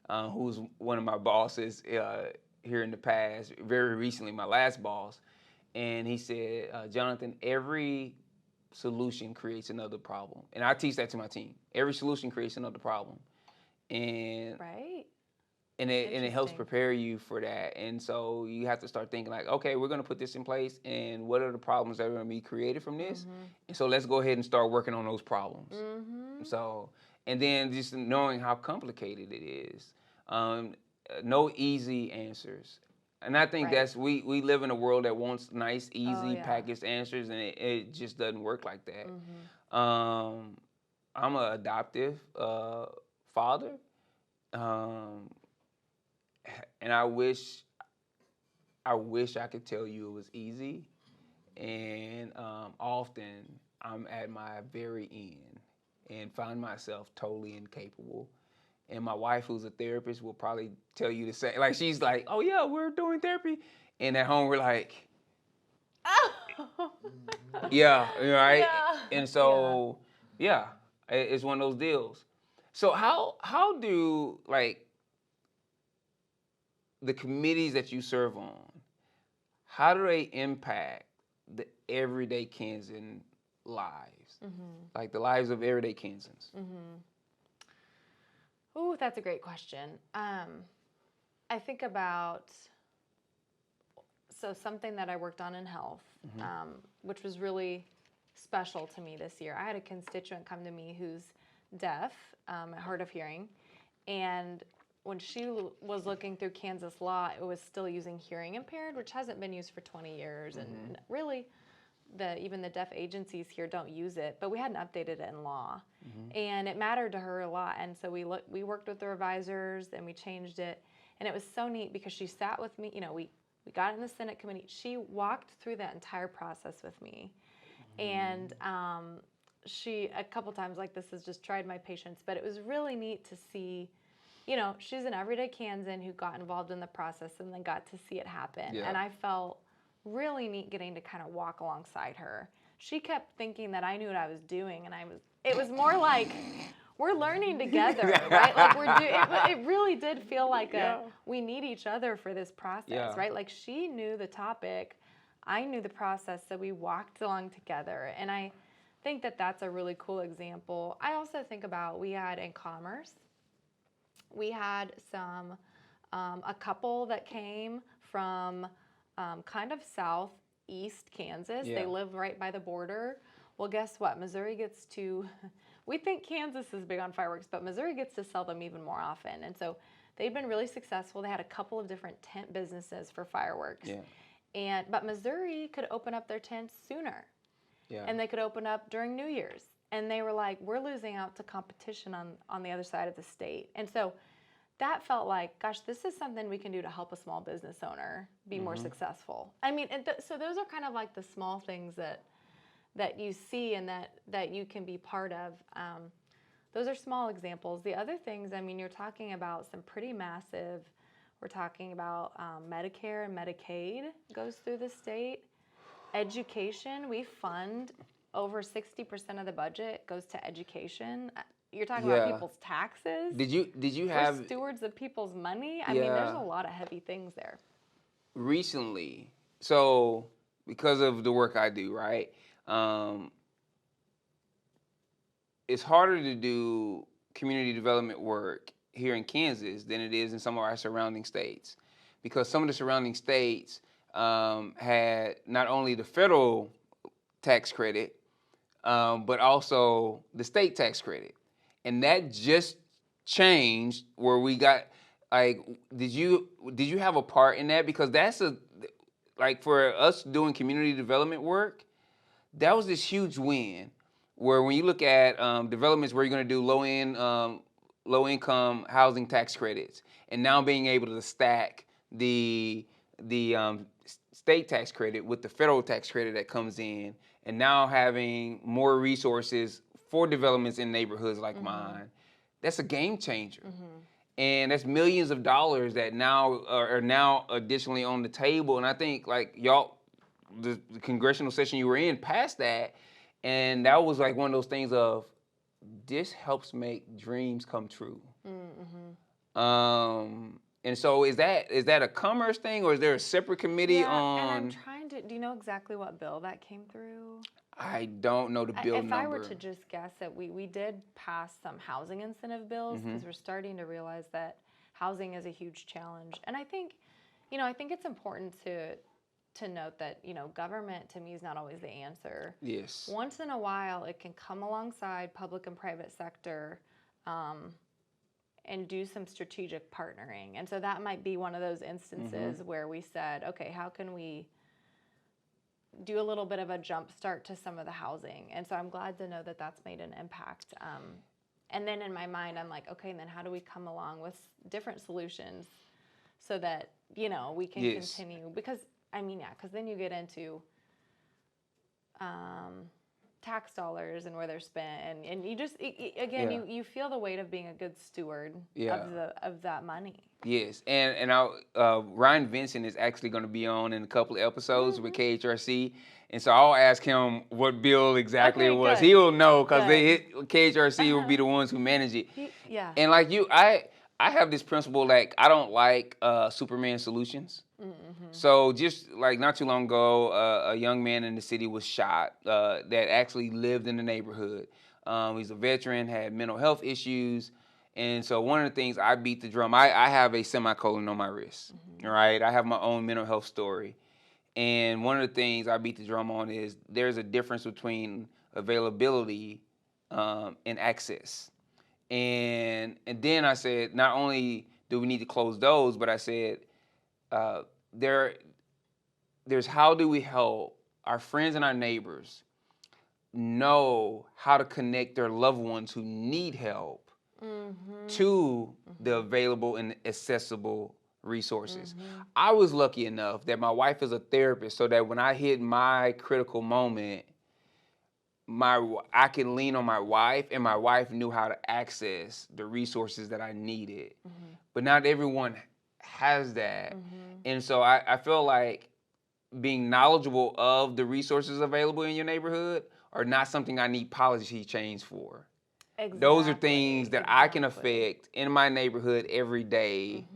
who's one of my bosses here in the past, very recently, my last boss, and he said, Jonathan, every solution creates another problem. And I teach that to my team. Every solution creates another problem. And it helps prepare you for that. And so you have to start thinking like, okay, we're going to put this in place, and what are the problems that are going to be created from this? And so let's go ahead and start working on those problems. So, and then just knowing how complicated it is. No easy answers. And I think that's, we live in a world that wants nice, easy, packaged answers, and it just doesn't work like that. I'm an adoptive father, and I wish I could tell you it was easy, and often I'm at my very end and find myself totally incapable. And my wife, who's a therapist, will probably tell you the same. Like, she's like, oh yeah, we're doing therapy, and at home we're like, yeah, right. Yeah. And so it's one of those deals. So how do, like, the committees that you serve on, how do they impact the everyday Kansan lives? Like the lives of everyday Kansans? Ooh, that's a great question. I think about, so something that I worked on in health, which was really special to me this year. I had a constituent come to me who's deaf, hard of hearing, and when she was looking through Kansas law, it was still using hearing impaired, which hasn't been used for 20 years, and really even the deaf agencies here don't use it, but we hadn't updated it in law, and it mattered to her a lot. And so we worked with the revisers and we changed it, and it was so neat because she sat with me. You know, we got it in the Senate committee. She walked through that entire process with me, and she a couple times like this has just tried my patience, but it was really neat to see. You know, she's an everyday Kansan who got involved in the process and then got to see it happen, and I felt really neat getting to kind of walk alongside her. She kept thinking that I knew what I was doing, and it was more like we're learning together, right? Like it really did feel like we need each other for this process, right? Like she knew the topic, I knew the process, so we walked along together, and I think that that's a really cool example. I also think about, we had in commerce, we had a couple that came from kind of southeast Kansas. They live right by the border. Well, guess what? Missouri gets to, we think Kansas is big on fireworks, but Missouri gets to sell them even more often. And so they've been really successful. They had a couple of different tent businesses for fireworks. But Missouri could open up their tents sooner. And they could open up during New Year's. And they were like, we're losing out to competition on the other side of the state. And so that felt like, gosh, this is something we can do to help a small business owner be more successful. I mean, so those are kind of like the small things that you see and that you can be part of. Those are small examples. The other things, I mean, you're talking about some pretty massive, we're talking about Medicare and Medicaid goes through the state. Education, we fund over 60% of the budget goes to education. You're talking about people's taxes. Did you have... We're stewards of people's money. I mean, there's a lot of heavy things there. Recently, so because of the work I do, right? It's harder to do community development work here in Kansas than it is in some of our surrounding states, because some of the surrounding states had not only the federal tax credit, but also the state tax credit. And that just changed where we got, like, did you have a part in that? Because that's for us doing community development work, that was this huge win. Where when you look at developments where you're going to do low income housing tax credits, and now being able to stack the state tax credit with the federal tax credit that comes in, and now having more resources for developments in neighborhoods like mine, that's a game changer. And that's millions of dollars that now are now additionally on the table. And I think, like, y'all, the congressional session you were in passed that. And that was like one of those things of, this helps make dreams come true. And so is that a commerce thing, or is there a separate committee on? And I'm trying to, do you know exactly what bill that came through? I don't know the bill number. If I were to just guess that we did pass some housing incentive bills, because we're starting to realize that housing is a huge challenge. And I think it's important to note that, government to me is not always the answer. Yes. Once in a while, it can come alongside public and private sector and do some strategic partnering. And so that might be one of those instances where we said, okay, how can we do a little bit of a jump start to some of the housing? And so I'm glad to know that that's made an impact. And then in my mind, I'm like, okay, and then how do we come along with different solutions so that, we can continue? Because then you get into tax dollars and where they're spent, and you just you feel the weight of being a good steward of that money. Yes, and Ryan Vincent is actually going to be on in a couple of episodes with KHRC, and so I'll ask him what bill exactly it was. Good. He will know, because KHRC will be the ones who manage it. And like you, I have this principle, like, I don't like Superman solutions. So just like not too long ago, a young man in the city was shot that actually lived in the neighborhood. He's a veteran, had mental health issues. And so one of the things I beat the drum, I have a semicolon on my wrist, right? I have my own mental health story. And one of the things I beat the drum on is there's a difference between availability and access. And then I said, not only do we need to close those, but I said, there's how do we help our friends and our neighbors know how to connect their loved ones who need help to the available and accessible resources. I was lucky enough that my wife is a therapist, so that when I hit my critical moment, I can lean on my wife, and my wife knew how to access the resources that I needed. But not everyone has that. And so I feel like being knowledgeable of the resources available in your neighborhood are not something I need policy change for. Exactly. Those are things that I can affect in my neighborhood every day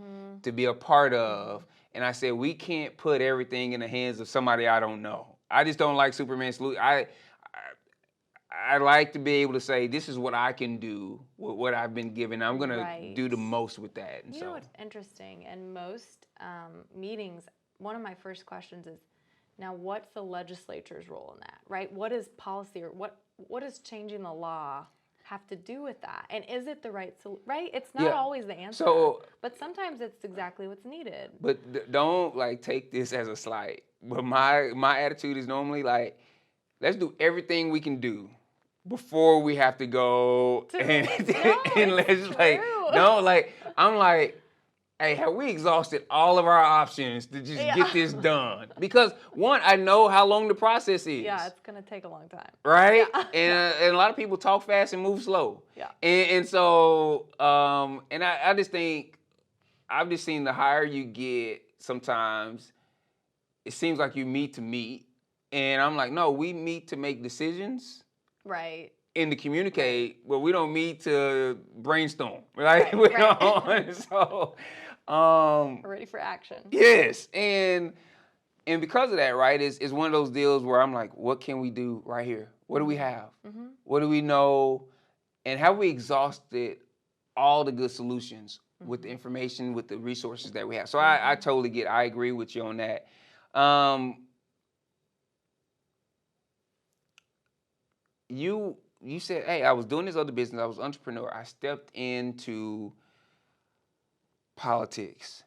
to be a part of. And I said, we can't put everything in the hands of somebody I don't know. I just don't like Superman solution. I like to be able to say, this is what I can do with what I've been given. I'm going to do the most with that. And you know what's interesting? In most meetings, one of my first questions is, now what's the legislature's role in that, right? What is policy, or what is changing the law have to do with that? And is it the right solution, right? It's not always the answer, but sometimes it's exactly what's needed. But don't take this as a slight. But my attitude is normally let's do everything we can do before we have to go and legislate. No, like, I'm like, hey, have we exhausted all of our options to just get this done? Because one, I know how long the process is. Yeah, it's gonna take a long time. Right? Yeah. And a lot of people talk fast and move slow. Yeah. And so, and I just think, I've just seen the higher you get, sometimes it seems like you meet to meet. And I'm like, no, we meet to make decisions. Right. And to communicate, but we don't meet to brainstorm. Right? We don't. So, we're ready for action. Yes. And because of that, right, is one of those deals where I'm like, what can we do right here? What do we have? Mm-hmm. What do we know? And have we exhausted all the good solutions with the information, with the resources that we have? So I totally I agree with you on that. You said, hey, I was doing this other business. I was an entrepreneur. I stepped into politics.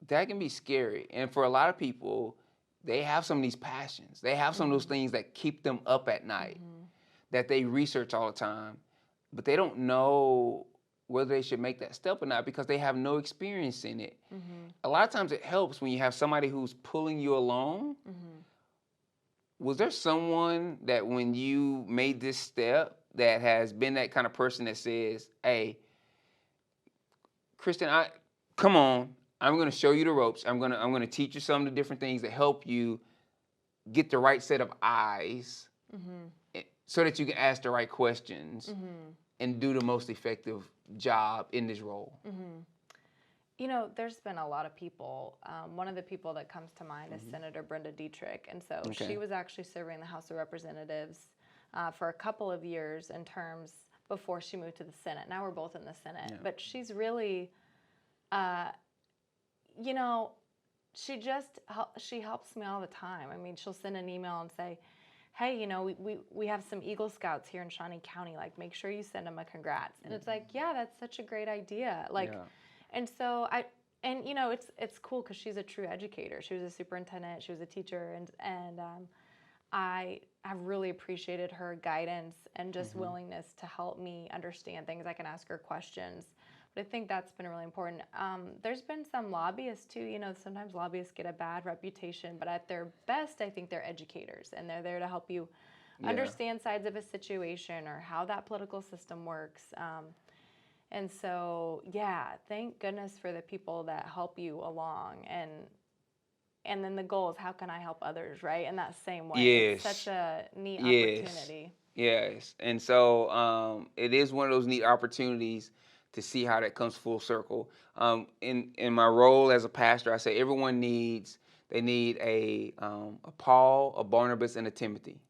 That can be scary. And for a lot of people, they have some of these passions. They have some of those things that keep them up at night, that they research all the time, but they don't know whether they should make that step or not because they have no experience in it. A lot of times it helps when you have somebody who's pulling you along. Was there someone that when you made this step that has been that kind of person that says, hey, Kristen, come on, I'm going to show you the ropes. I'm going to teach you some of the different things that help you get the right set of eyes so that you can ask the right questions and do the most effective job in this role? You know, there's been a lot of people. One of the people that comes to mind is Senator Brenda Dietrich. And so she was actually serving the House of Representatives for a couple of years in terms before she moved to the Senate. Now we're both in the Senate. Yeah. But she's really, you know, she helps me all the time. I mean, she'll send an email and say, hey, you know, we have some Eagle Scouts here in Shawnee County. Like, make sure you send them a congrats. And it's like, yeah, that's such a great idea. Like, and so you know, it's cool because she's a true educator. She was a superintendent. She was a teacher. And I have really appreciated her guidance and just willingness to help me understand things. I can ask her questions. But I think that's been really important. There's been some lobbyists too. You know, sometimes lobbyists get a bad reputation, but at their best, I think they're educators, and they're there to help you understand sides of a situation or how that political system works. And so, yeah, thank goodness for the people that help you along. And then the goal is, how can I help others, right? In that same way. Yes. It's such a neat opportunity. Yes. And so it is one of those neat opportunities to see how that comes full circle. In my role as a pastor, I say everyone needs a Paul, a Barnabas, and a Timothy.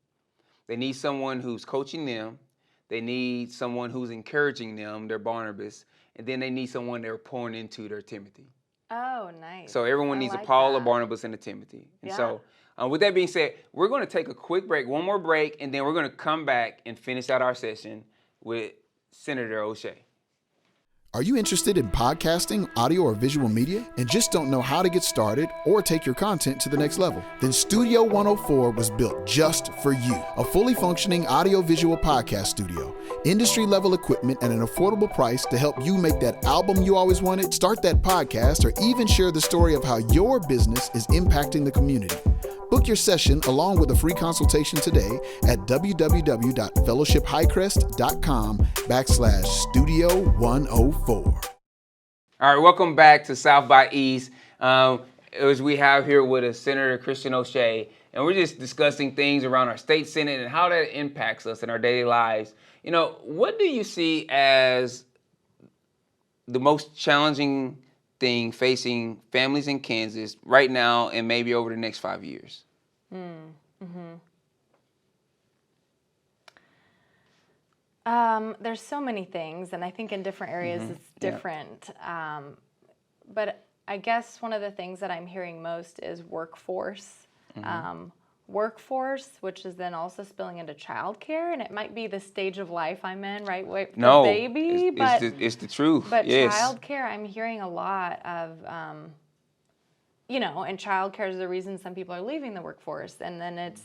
They need someone who's coaching them. They need someone who's encouraging them, their Barnabas, and then they need someone they're pouring into, their Timothy. Oh, nice. So everyone needs a Paul, a Barnabas, and a Timothy. And so with that being said, we're going to take a quick break, one more break, and then we're going to come back and finish out our session with Senator O'Shea. Are you interested in podcasting, audio, or visual media, and just don't know how to get started or take your content to the next level? Then Studio 104 was built just for you. A fully functioning audio-visual podcast studio, industry-level equipment, and an affordable price to help you make that album you always wanted, start that podcast, or even share the story of how your business is impacting the community. Book your session along with a free consultation today at www.fellowshiphighcrest.com/Studio 104. All right, welcome back to South by East. As we have here with us Senator Kristen O'Shea, and we're just discussing things around our state senate and how that impacts us in our daily lives. You know, what do you see as the most challenging thing facing families in Kansas right now and maybe over the next 5 years? There's so many things, and I think in different areas it's different. But I guess one of the things that I'm hearing most is workforce. Workforce, which is then also spilling into childcare, and it might be the stage of life I'm in, right? No, baby, it's the truth. But yes. childcare, I'm hearing a lot of, and childcare is the reason some people are leaving the workforce. And then it's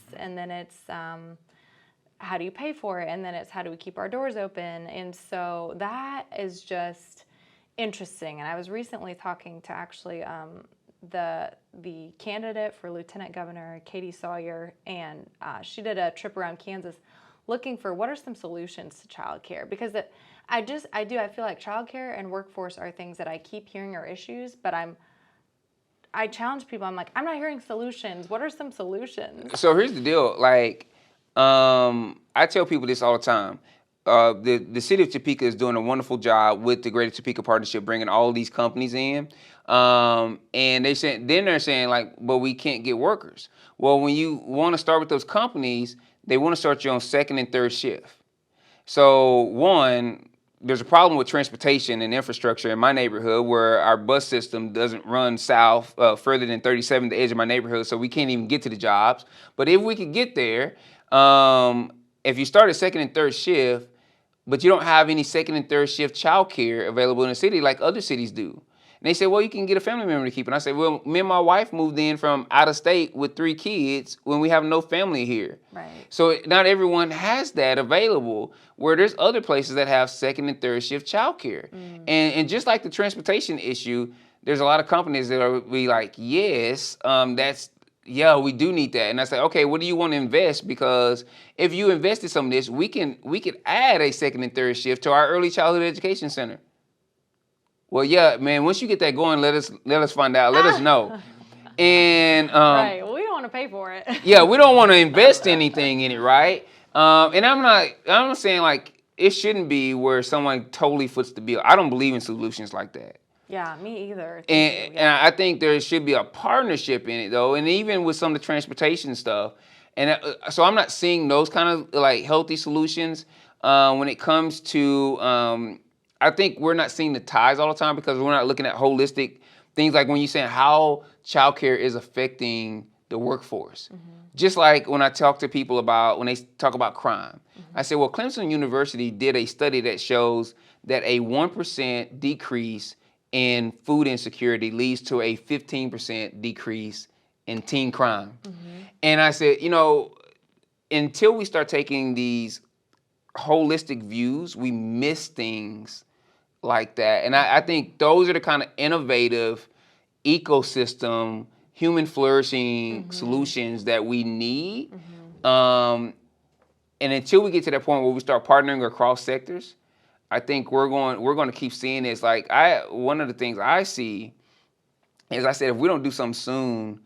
how do you pay for it? And then it's how do we keep our doors open? And so that is just interesting. And I was recently talking to actually the candidate for Lieutenant Governor, Katie Sawyer, and she did a trip around Kansas looking for what are some solutions to childcare, because I feel like childcare and workforce are things that I keep hearing are issues, but I challenge people. I'm like, I'm not hearing solutions. What are some solutions? So here's the deal. Like, I tell people this all the time. The city of Topeka is doing a wonderful job with the Greater Topeka Partnership, bringing all these companies in. And they're saying like, but we can't get workers. Well, when you want to start with those companies, they want to start you on second and third shift. So one, there's a problem with transportation and infrastructure in my neighborhood where our bus system doesn't run south further than 37, the edge of my neighborhood, so we can't even get to the jobs. But if we could get there, if you start at second and third shift, but you don't have any second and third shift childcare available in the city like other cities do. And they say, well, you can get a family member to keep. And I say, well, me and my wife moved in from out of state with 3 kids when we have no family here. Right. So not everyone has that available, where there's other places that have second and third shift childcare. And just like the transportation issue, there's a lot of companies that are be like, yes, we do need that. And I say, okay, what do you want to invest? Because if you invested some of this, we could add a second and third shift to our early childhood education center. Well, yeah, man, once you get that going, let us find out. Let us know. And right. Well, we don't want to pay for it. Yeah, we don't want to invest anything in it, right? And I'm not saying like it shouldn't be where someone totally foots the bill. I don't believe in solutions like that. Yeah, me either. And I think there should be a partnership in it, though, and even with some of the transportation stuff. And so I'm not seeing those kind of like healthy solutions when it comes to. I think we're not seeing the ties all the time because we're not looking at holistic things like when you're saying how childcare is affecting the workforce. Just like when I talk to people when they talk about crime, I say, well, Clemson University did a study that shows that a 1% decrease in food insecurity leads to a 15% decrease in teen crime. And I said, until we start taking these holistic views, we miss things like that. And I think those are the kind of innovative ecosystem, human flourishing solutions that we need. And until we get to that point where we start partnering across sectors, I think we're going to keep seeing this. Like one of the things I see is, I said, if we don't do something soon,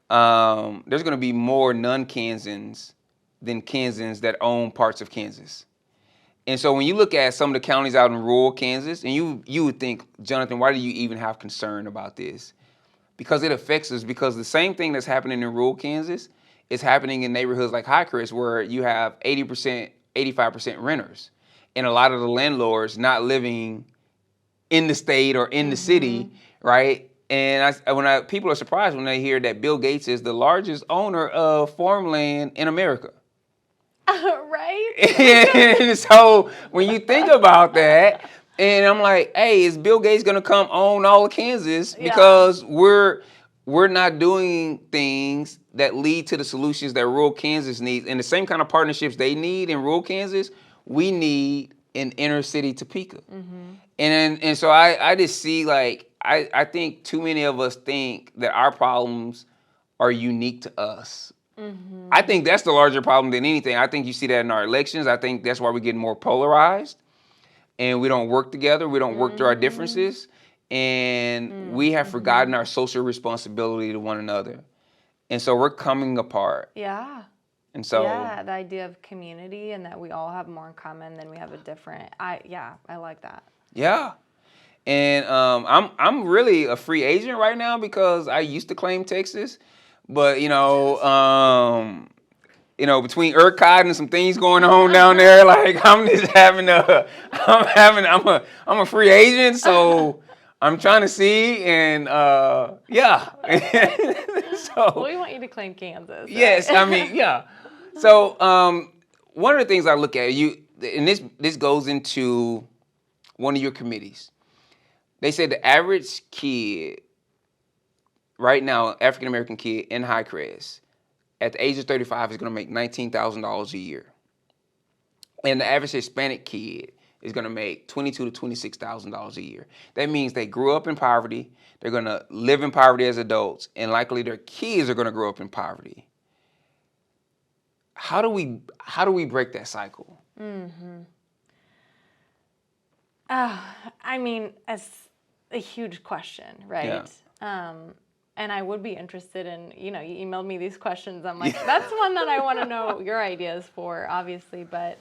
there's going to be more non-Kansans than Kansans that own parts of Kansas. And so when you look at some of the counties out in rural Kansas, and you would think, Jonathan, why do you even have concern about this? Because it affects us, because the same thing that's happening in rural Kansas is happening in neighborhoods like Highcrest, where you have 80%, 85% renters. And a lot of the landlords not living in the state or in the city, right? And people are surprised when they hear that Bill Gates is the largest owner of farmland in America. Right? And so when you think about that, and I'm like, hey, is Bill Gates gonna come own all of Kansas? Because we're not doing things that lead to the solutions that rural Kansas needs, and the same kind of partnerships they need in rural Kansas, we need in inner city Topeka. And so I just see, like, I think too many of us think that our problems are unique to us. I think that's the larger problem than anything. I think you see that in our elections. I think that's why we're getting more polarized, and we don't work together. We don't work through our differences, and we have forgotten our social responsibility to one another. And so we're coming apart. Yeah. And so the idea of community and that we all have more in common than we have a different. I like that. Yeah. And I'm really a free agent right now because I used to claim Texas. But, between ERCOT and some things going on down there, like I'm just I'm a free agent, so I'm trying to see, and yeah. So we want you to claim Kansas. Right? Yes, I mean, yeah. So one of the things I look at, and this goes into one of your committees. They said the average kid right now, African American kid in Highcrest, at the age of 35, is going to make $19,000 a year. And the average Hispanic kid is going to make $22,000 to $26,000 a year. That means they grew up in poverty, they're going to live in poverty as adults, and likely their kids are going to grow up in poverty. How do we break that cycle? Mm-hmm. I mean, it's a huge question, right? Yeah. And I would be interested in, you emailed me these questions. I'm like, that's one that I want to know your ideas for, obviously. But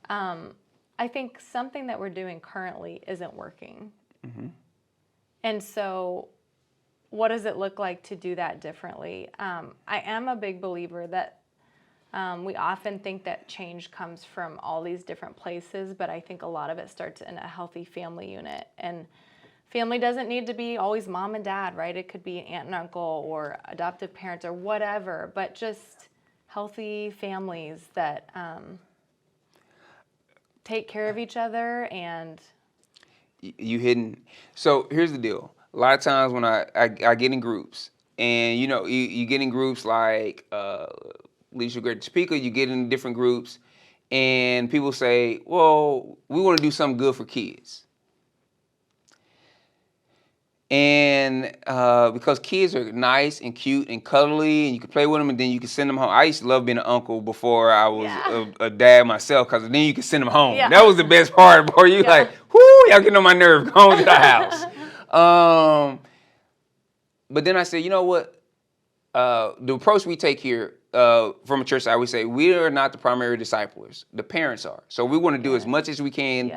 I think something that we're doing currently isn't working. Mm-hmm. And so what does it look like to do that differently? I am a big believer that we often think that change comes from all these different places, but I think a lot of it starts in a healthy family unit. And family doesn't need to be always mom and dad, right? It could be aunt and uncle or adoptive parents or whatever, but just healthy families that take care of each other. And So here's the deal. A lot of times when I get in groups, and you get in groups like Leadership Great Topeka, you get in different groups, and people say, well, we want to do something good for kids. And because kids are nice and cute and cuddly, and you can play with them, and then you can send them home. I used to love being an uncle before I was a dad myself, because then you can send them home. Yeah. That was the best part, boy. You like, whoo, y'all getting on my nerve. Go home to the house. But then I said, you know what? The approach we take here from a church side, we say we are not the primary disciplers. The parents are. So we want to do as much as we can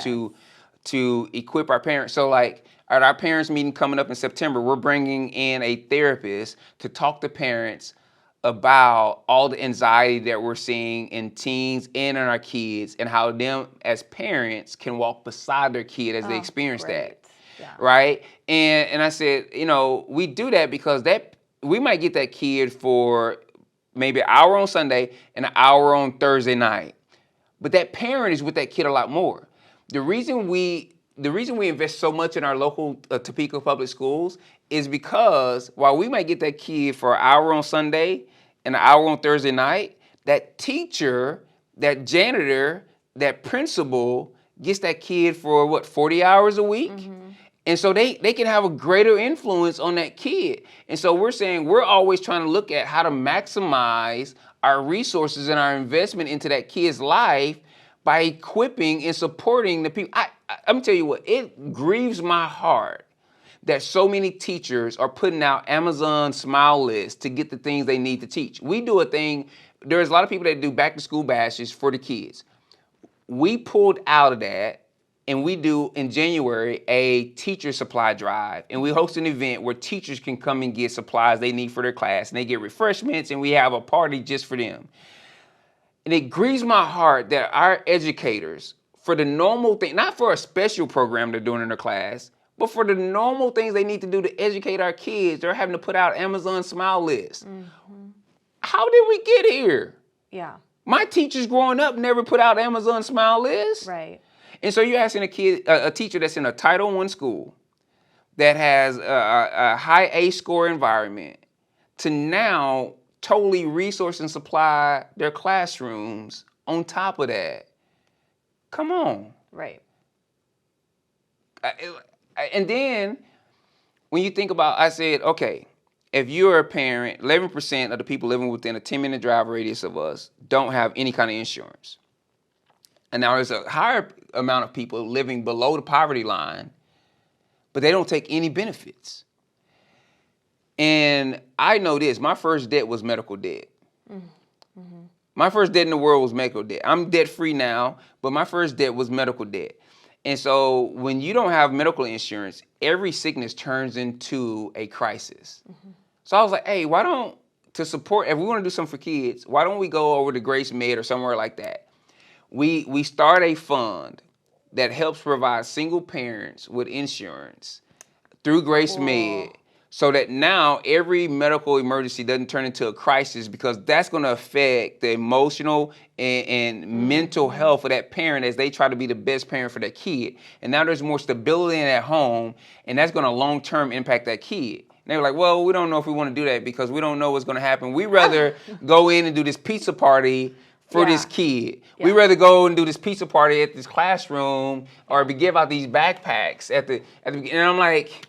to equip our parents. So like, at our parents' meeting coming up in September, we're bringing in a therapist to talk to parents about all the anxiety that we're seeing in teens and in our kids, and how them as parents can walk beside their kid as they experience that, right? And I said, we do that because that we might get that kid for maybe an hour on Sunday and an hour on Thursday night, but that parent is with that kid a lot more. The reason we invest so much in our local Topeka public schools is because while we might get that kid for an hour on Sunday and an hour on Thursday night, that teacher, that janitor, that principal gets that kid for 40 hours a week? Mm-hmm. And so they can have a greater influence on that kid. And so we're saying we're always trying to look at how to maximize our resources and our investment into that kid's life by equipping and supporting the people. I'm gonna tell you what, it grieves my heart that so many teachers are putting out Amazon smile lists to get the things they need to teach. We do a thing, there's a lot of people that do back to school bashes for the kids. We pulled out of that, and we do in January a teacher supply drive, and we host an event where teachers can come and get supplies they need for their class, and they get refreshments, and we have a party just for them. And it grieves my heart that our educators, for the normal thing, not for a special program they're doing in their class, but for the normal things they need to do to educate our kids, they're having to put out Amazon smile lists. Mm-hmm. How did we get here? Yeah. My teachers growing up never put out Amazon smile lists. Right. And so you're asking a teacher that's in a Title I school that has a high A score environment to now totally resource and supply their classrooms on top of that. Come on. Right. And then when you think about, I said, okay, if you're a parent, 11% of the people living within a 10-minute drive radius of us don't have any kind of insurance. And now there's a higher amount of people living below the poverty line, but they don't take any benefits. And I know this, my first debt was medical debt. Mm-hmm. My first debt in the world was medical debt. I'm debt free now, but my first debt was medical debt. And so when you don't have medical insurance, every sickness turns into a crisis. Mm-hmm. So I was like, hey, to support, if we want to do something for kids, why don't we go over to Grace Med or somewhere like that? We start a fund that helps provide single parents with insurance through Grace Med, so that now every medical emergency doesn't turn into a crisis, because that's going to affect the emotional and mental health of that parent as they try to be the best parent for that kid. And now there's more stability in that home, and that's going to long-term impact that kid. And they were like, well, we don't know if we want to do that because we don't know what's going to happen. We rather go in and do this pizza party for this kid. Yeah. We rather go and do this pizza party at this classroom or give out these backpacks at the beginning. And I'm like,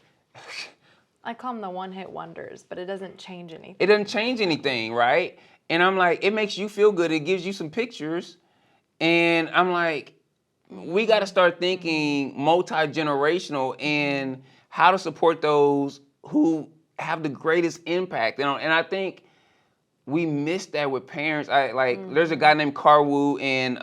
I call them the one-hit wonders, but it doesn't change anything. It doesn't change anything, right? And I'm like, it makes you feel good. It gives you some pictures. And I'm like, we got to start thinking multi-generational and how to support those who have the greatest impact. And I think we miss that with parents. There's a guy named Carwoo in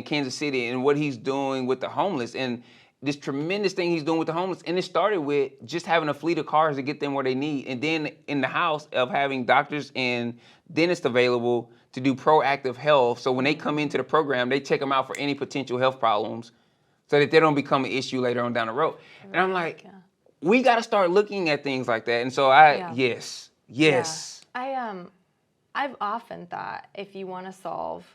Kansas City and what he's doing with the homeless and this tremendous thing he's doing with the homeless. And it started with just having a fleet of cars to get them where they need. And then in the house of having doctors and dentists available to do proactive health. So when they come into the program, they check them out for any potential health problems so that they don't become an issue later on down the road. And I'm like, we got to start looking at things like that. And so yes. Yeah. I've often thought if you want to solve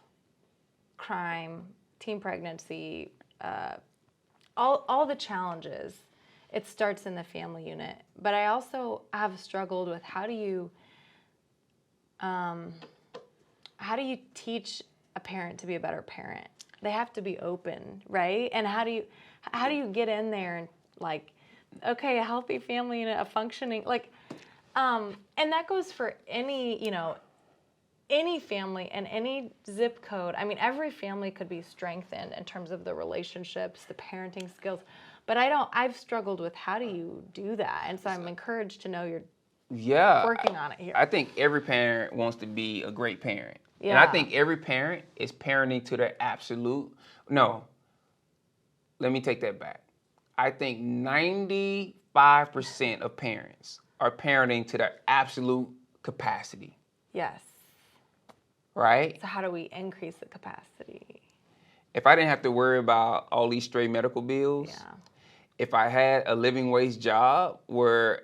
crime, teen pregnancy, all the challenges, it starts in the family unit. But I also have struggled with how do you teach a parent to be a better parent? They have to be open, right? And how do you get in there and like, okay, a healthy family unit, a functioning and that goes for any family and any zip code. I mean, every family could be strengthened in terms of the relationships, the parenting skills, but I've struggled with how do you do that? And so I'm encouraged to know you're working on it here. I think every parent wants to be a great parent. Yeah. And I think every parent is parenting to their no, let me take that back. I think 95% of parents are parenting to their absolute capacity. Yes. Right? So how do we increase the capacity? If I didn't have to worry about all these stray medical bills, if I had a living wage job where,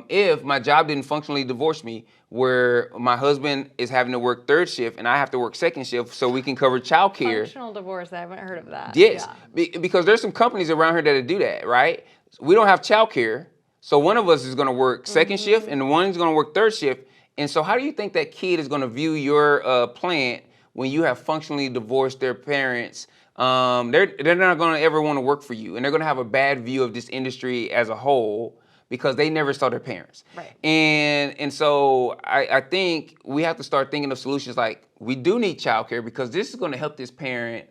if my job didn't functionally divorce me, where my husband is having to work third shift and I have to work second shift so we can cover childcare. Functional divorce, I haven't heard of that. Yes, because there's some companies around here that do that, right? We don't have childcare, so one of us is going to work second shift and one's going to work third shift. And so how do you think that kid is going to view your plant when you have functionally divorced their parents? They're not going to ever want to work for you, and they're going to have a bad view of this industry as a whole because they never saw their parents. Right. And so I think we have to start thinking of solutions like we do need childcare because this is going to help this parent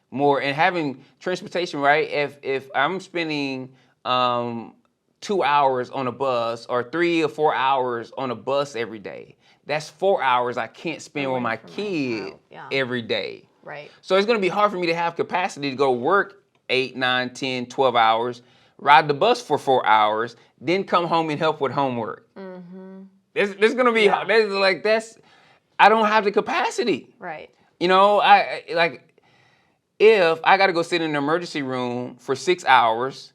more. And having transportation, right? If I'm spending 2 hours on a bus or 3 or 4 hours on a bus every day, that's 4 hours I can't spend with my kid every day. Right. So it's going to be hard for me to have capacity to go work 8, 9, 10, 12 hours, ride the bus for 4 hours, then come home and help with homework. Mm-hmm. There's going to be, I don't have the capacity. Right. If I got to go sit in an emergency room for 6 hours,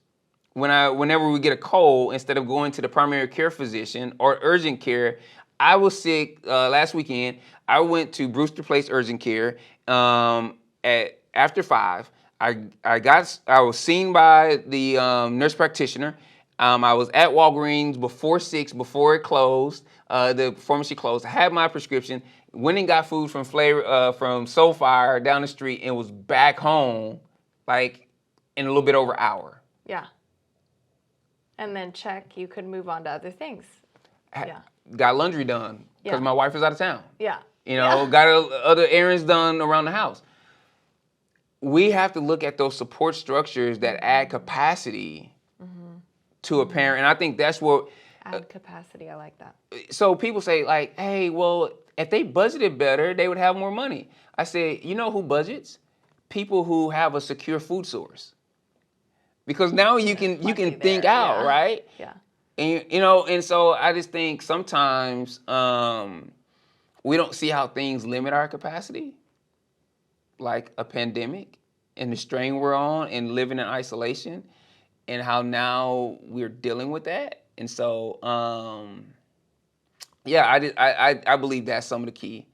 whenever we get a cold, instead of going to the primary care physician or urgent care, I was sick last weekend. I went to Brewster Place Urgent Care after 5. I was seen by the nurse practitioner. I was at Walgreens before 6, before it closed. The pharmacy closed. I had my prescription. Went and got food from Soulfire down the street and was back home in a little bit over an hour. Yeah. And then you could move on to other things. Got laundry done because my wife is out of town. Yeah. Got other errands done around the house. We have to look at those support structures that add capacity to a parent. And I think that's what... Add capacity, I like that. So people say hey, well, if they budgeted better, they would have more money. I say, you know who budgets? People who have a secure food source. Because now you can think out, right? Yeah. And and so I just think sometimes we don't see how things limit our capacity, like a pandemic and the strain we're on and living in isolation, and how now we're dealing with that. And so I believe that's some of the key.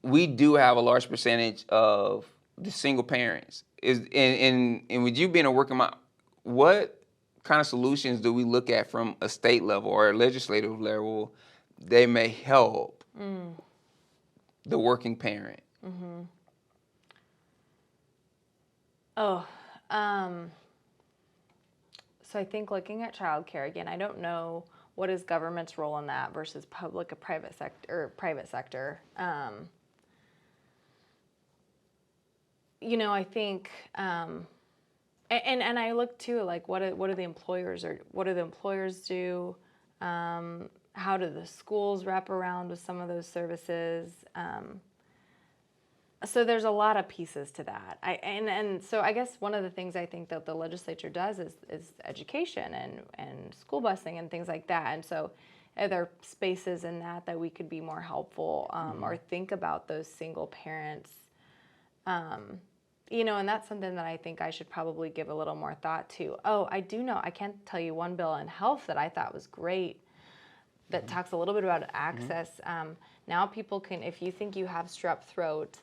We do have a large percentage of the single parents. And with you being a working mom, what kind of solutions do we look at from a state level or a legislative level they may help the working parent? Mm-hmm. Oh, so I think looking at childcare again, I don't know what is government's role in that versus private sector. I think, and I look too, like what do the employers do? How do the schools wrap around with some of those services? So there's a lot of pieces to that. So I guess one of the things I think that the legislature does is education and school busing and things like that. And so are there spaces in that we could be more helpful or think about those single parents? And that's something that I think I should probably give a little more thought to. Oh, I do know, I can't tell you one bill in health that I thought was great that talks a little bit about access. Now people can, if you think you have strep throat,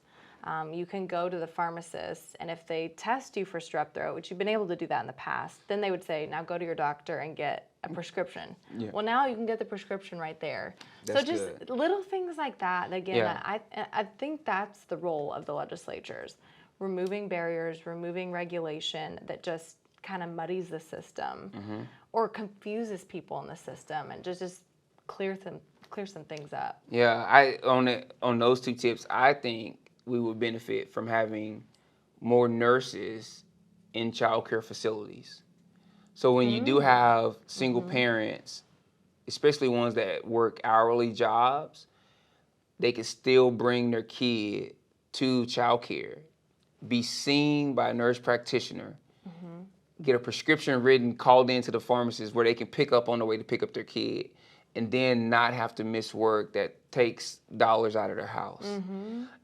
you can go to the pharmacist, and if they test you for strep throat, which you've been able to do that in the past, then they would say, now go to your doctor and get a prescription. Yeah. Well, now you can get the prescription right there. That's so just good. Little things like that. Again, I think that's the role of the legislatures. Removing barriers, removing regulation that just kind of muddies the system or confuses people in the system, and just clear some things up. Yeah, on those two tips, I think we would benefit from having more nurses in child care facilities. So when you do have single parents, especially ones that work hourly jobs, they can still bring their kid to child care, be seen by a nurse practitioner, get a prescription written, called into the pharmacist where they can pick up on the way to pick up their kid, and then not have to miss work that takes dollars out of their house.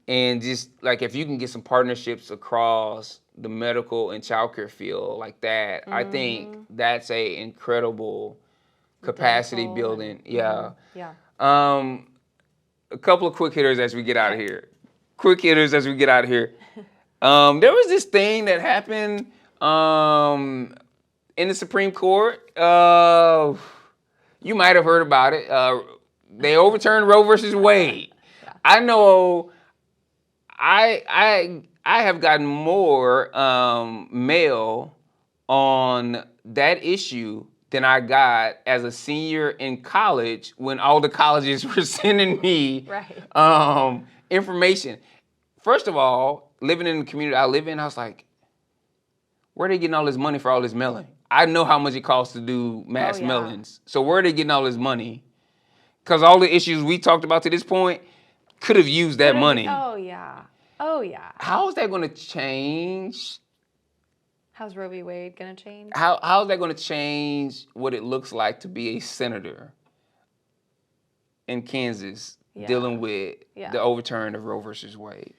And just like if you can get some partnerships across the medical and childcare field like that, I think that's a incredible capacity building. Yeah. A couple of quick hitters as we get out of here. There was this thing that happened in the Supreme Court. You might have heard about it. They overturned Roe versus Wade. I know I have gotten more mail on that issue than I got as a senior in college when all the colleges were sending me information. First of all, living in the community I live in, I was like, where are they getting all this money for all this mailing? I know how much it costs to do mass mailings. So where are they getting all this money? Because all the issues we talked about to this point could have used that money. Oh, yeah. How is that going to change? How's Roe v. Wade going to change? How is that going to change what it looks like to be a senator in Kansas dealing with the overturn of Roe versus Wade?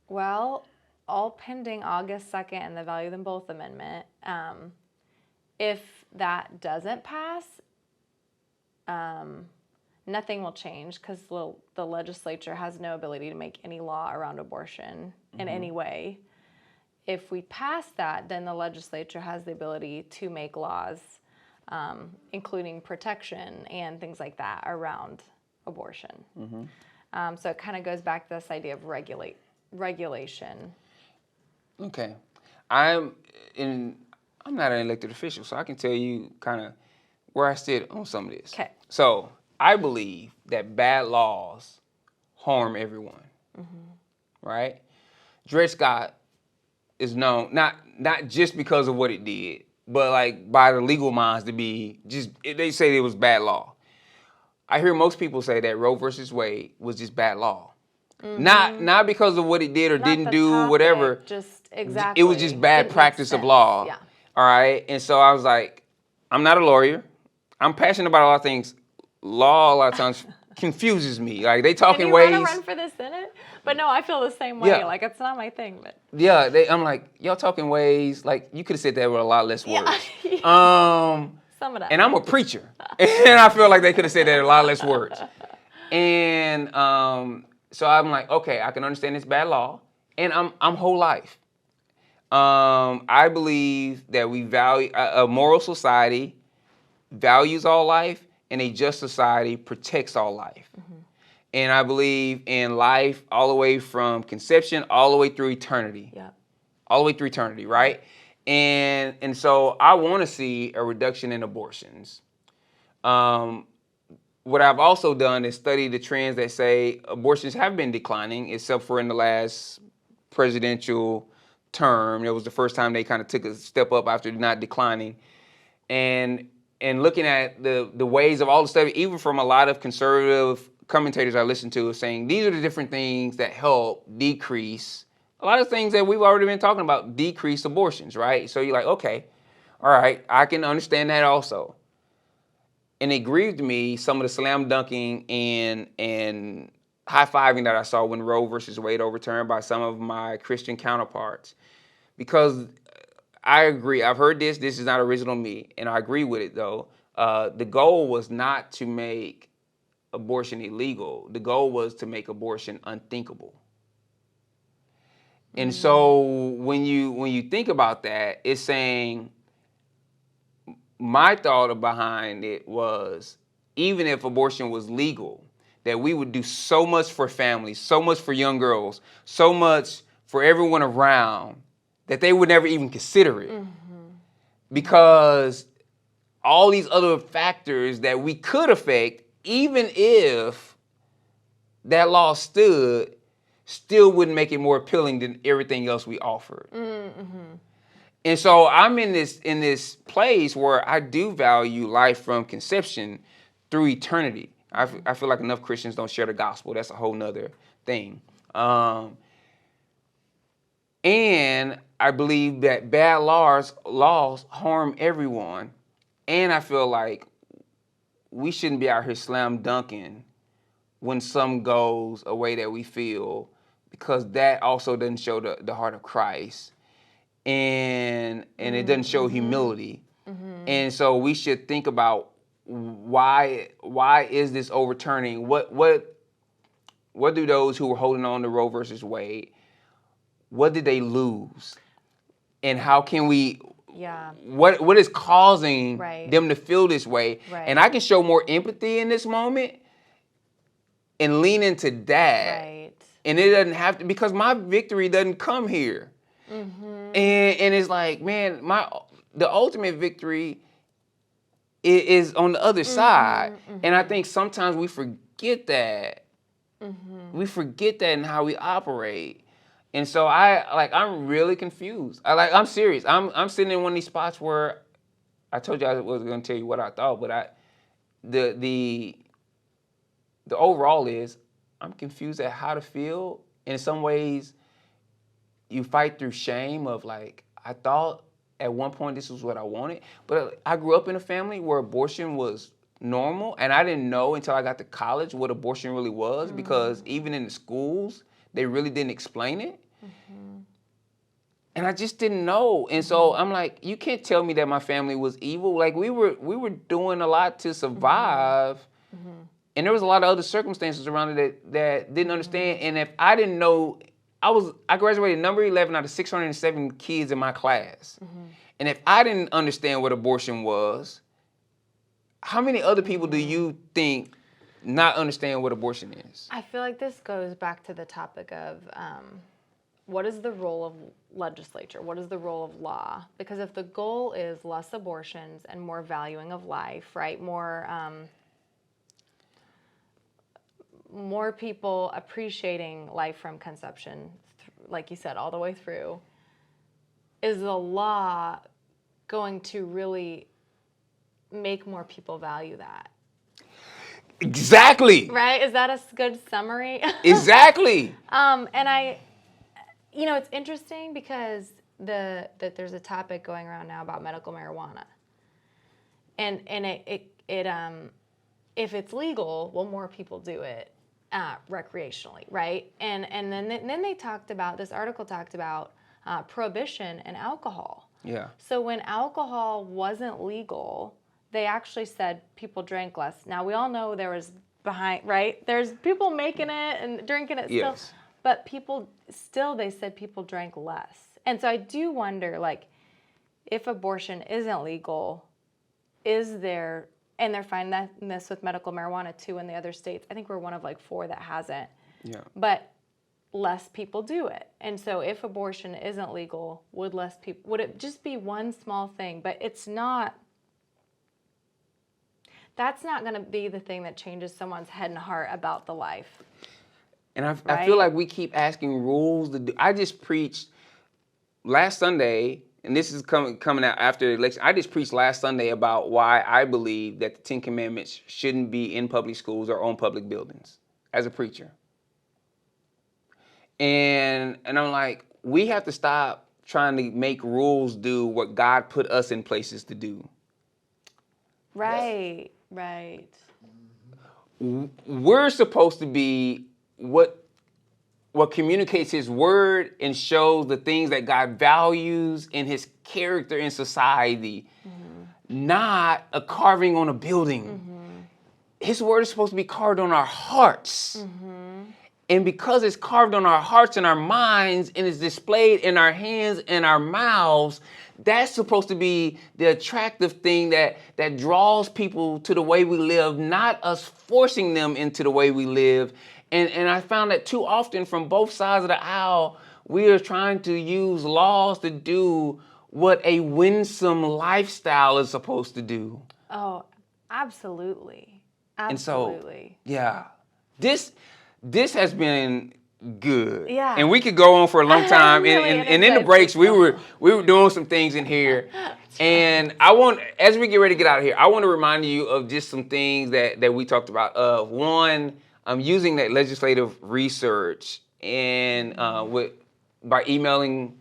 Well, all pending August 2nd and the Value Them Both Amendment. If that doesn't pass, nothing will change because the legislature has no ability to make any law around abortion in any way. If we pass that, then the legislature has the ability to make laws, including protection and things like that around abortion. So it kind of goes back to this idea of regulation. Okay. I'm not an elected official, so I can tell you kind of where I sit on some of this. Okay. So I believe that bad laws harm everyone, right? Dred Scott is known not just because of what it did, but like by the legal minds to be they say it was bad law. I hear most people say that Roe versus Wade was just bad law. Not because of what it did or didn't do, topic, whatever. Just exactly. It was just bad practice of law. Yeah. All right. And so I was like, I'm not a lawyer. I'm passionate about a lot of things. Law a lot of times confuses me. Like they talking ways. You want to run for the Senate? But no, I feel the same way. Yeah. Like it's not my thing. But I'm like, y'all talking ways. Like you could have said that with a lot less words. Sum it up. And I'm a preacher, and I feel like they could have said that in a lot less words. And so I'm like, okay, I can understand this bad law, and I'm whole life. I believe that we value a moral society values all life, and a just society protects all life. And I believe in life all the way from conception all the way through eternity. Yeah. All the way through eternity, right? And so I want to see a reduction in abortions. What I've also done is study the trends that say abortions have been declining, except for in the last presidential term. It was the first time they kind of took a step up after not declining. And looking at the ways of all the stuff, even from a lot of conservative commentators I listen to, saying these are the different things that help decrease a lot of things that we've already been talking about, decrease abortions, right? So you're like, okay, all right, I can understand that also. And it grieved me, some of the slam dunking and high-fiving that I saw when Roe versus Wade overturned by some of my Christian counterparts. Because I agree, I've heard this is not original me, and I agree with it though. The goal was not to make abortion illegal. The goal was to make abortion unthinkable. And so when you think about that, it's saying, my thought behind it was, even if abortion was legal, that we would do so much for families, so much for young girls, so much for everyone around, that they would never even consider it. Because all these other factors that we could affect, even if that law stood, still wouldn't make it more appealing than everything else we offered. And so I'm in this place where I do value life from conception through eternity. I feel like enough Christians don't share the gospel. That's a whole nother thing. And I believe that bad laws harm everyone. And I feel like we shouldn't be out here slam dunking when some goes a way that we feel, because that also doesn't show the heart of Christ, and it doesn't show humility. And so we should think about why is this overturning? What do those who were holding on to Roe versus Wade, what did they lose, and how can we? Yeah. What is causing them to feel this way? Right. And I can show more empathy in this moment and lean into that. Right. And it doesn't have to, because my victory doesn't come here. And it's like, man, the ultimate victory is on the other side. And I think sometimes we forget that. We forget that in how we operate. And so I'm really confused. I'm serious. I'm sitting in one of these spots where I told you I was going to tell you what I thought, but the overall is I'm confused at how to feel. And in some ways, you fight through shame of like, I thought at one point this was what I wanted. But I grew up in a family where abortion was normal, and I didn't know until I got to college what abortion really was, because even in the schools, they really didn't explain it. And I just didn't know. And so I'm like, you can't tell me that my family was evil. Like we were doing a lot to survive. And there was a lot of other circumstances around it that didn't understand. And if I didn't know, I graduated number 11 out of 607 kids in my class. And if I didn't understand what abortion was, how many other people do you think not understand what abortion is? I feel like this goes back to the topic of what is the role of legislature? What is the role of law? Because if the goal is less abortions and more valuing of life, right? More people appreciating life from conception, like you said, all the way through, is the law going to really make more people value that? Exactly. Right? Is that a good summary? Exactly. And it's interesting because that there's a topic going around now about medical marijuana, and it if it's legal, well, more people do it recreationally, right? And then they talked about, this article talked about prohibition and alcohol. Yeah. So when alcohol wasn't legal, they actually said people drank less. Now we all know there was there's people making it and drinking it still. But they said people drank less. And so I do wonder, like, if abortion isn't legal, is there, and they're finding this with medical marijuana too in the other states. I think we're one of like 4 that hasn't. Yeah. But less people do it. And so if abortion isn't legal, would it just be one small thing? But it's not, that's not going to be the thing that changes someone's head and heart about the life. And I feel like we keep asking rules to do. I just preached last Sunday, and this is coming out after the election. I just preached last Sunday about why I believe that the 10 Commandments shouldn't be in public schools or on public buildings as a preacher. And I'm like, we have to stop trying to make rules do what God put us in places to do. Right, right. We're supposed to be what communicates his word and shows the things that God values in his character in society, not a carving on a building. His word is supposed to be carved on our hearts. And because it's carved on our hearts and our minds and is displayed in our hands and our mouths, that's supposed to be the attractive thing that draws people to the way we live, not us forcing them into the way we live. And I found that too often from both sides of the aisle, we are trying to use laws to do what a winsome lifestyle is supposed to do. Oh, absolutely. And Absolutely. so, yeah, this has been good. Yeah. And we could go on for a long time. Really and in the breaks, we were doing some things in here. And as we get ready to get out of here, I want to remind you of just some things that we talked about. One, I'm using that legislative research and by emailing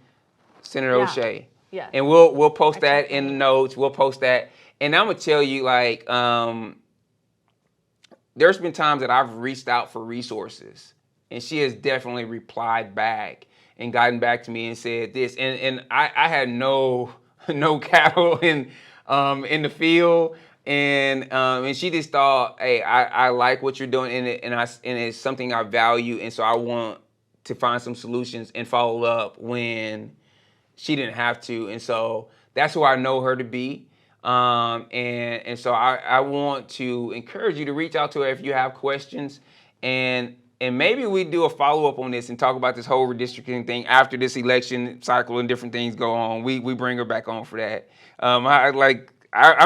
Senator O'Shea. Yeah. And we'll post that in the notes. We'll post that. And I'm gonna tell you, like, there's been times that I've reached out for resources, and she has definitely replied back and gotten back to me and said this. And I had no cattle in the field. And she just thought, hey, I like what you're doing, and it's something I value, and so I want to find some solutions and follow up when she didn't have to, and so that's who I know her to be, and so I want to encourage you to reach out to her if you have questions, and maybe we do a follow up on this and talk about this whole redistricting thing after this election cycle and different things go on. We bring her back on for that. I'm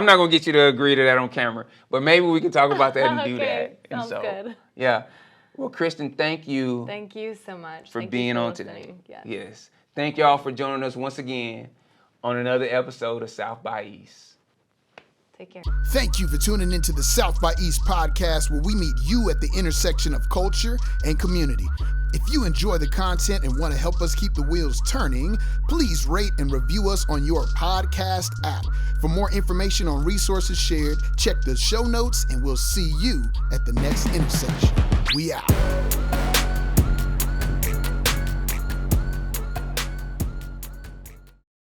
not going to get you to agree to that on camera, but maybe we can talk about that and do that. Sounds good. Yeah. Well, Kristen, thank you. Thank you so much for being on today. Yes. Yes. Thank y'all for joining us once again on another episode of South by East. Take care. Thank you for tuning into the South by East podcast, where we meet you at the intersection of culture and community. If you enjoy the content and want to help us keep the wheels turning, please rate and review us on your podcast app. For more information on resources shared, check the show notes, and we'll see you at the next intersection. We out.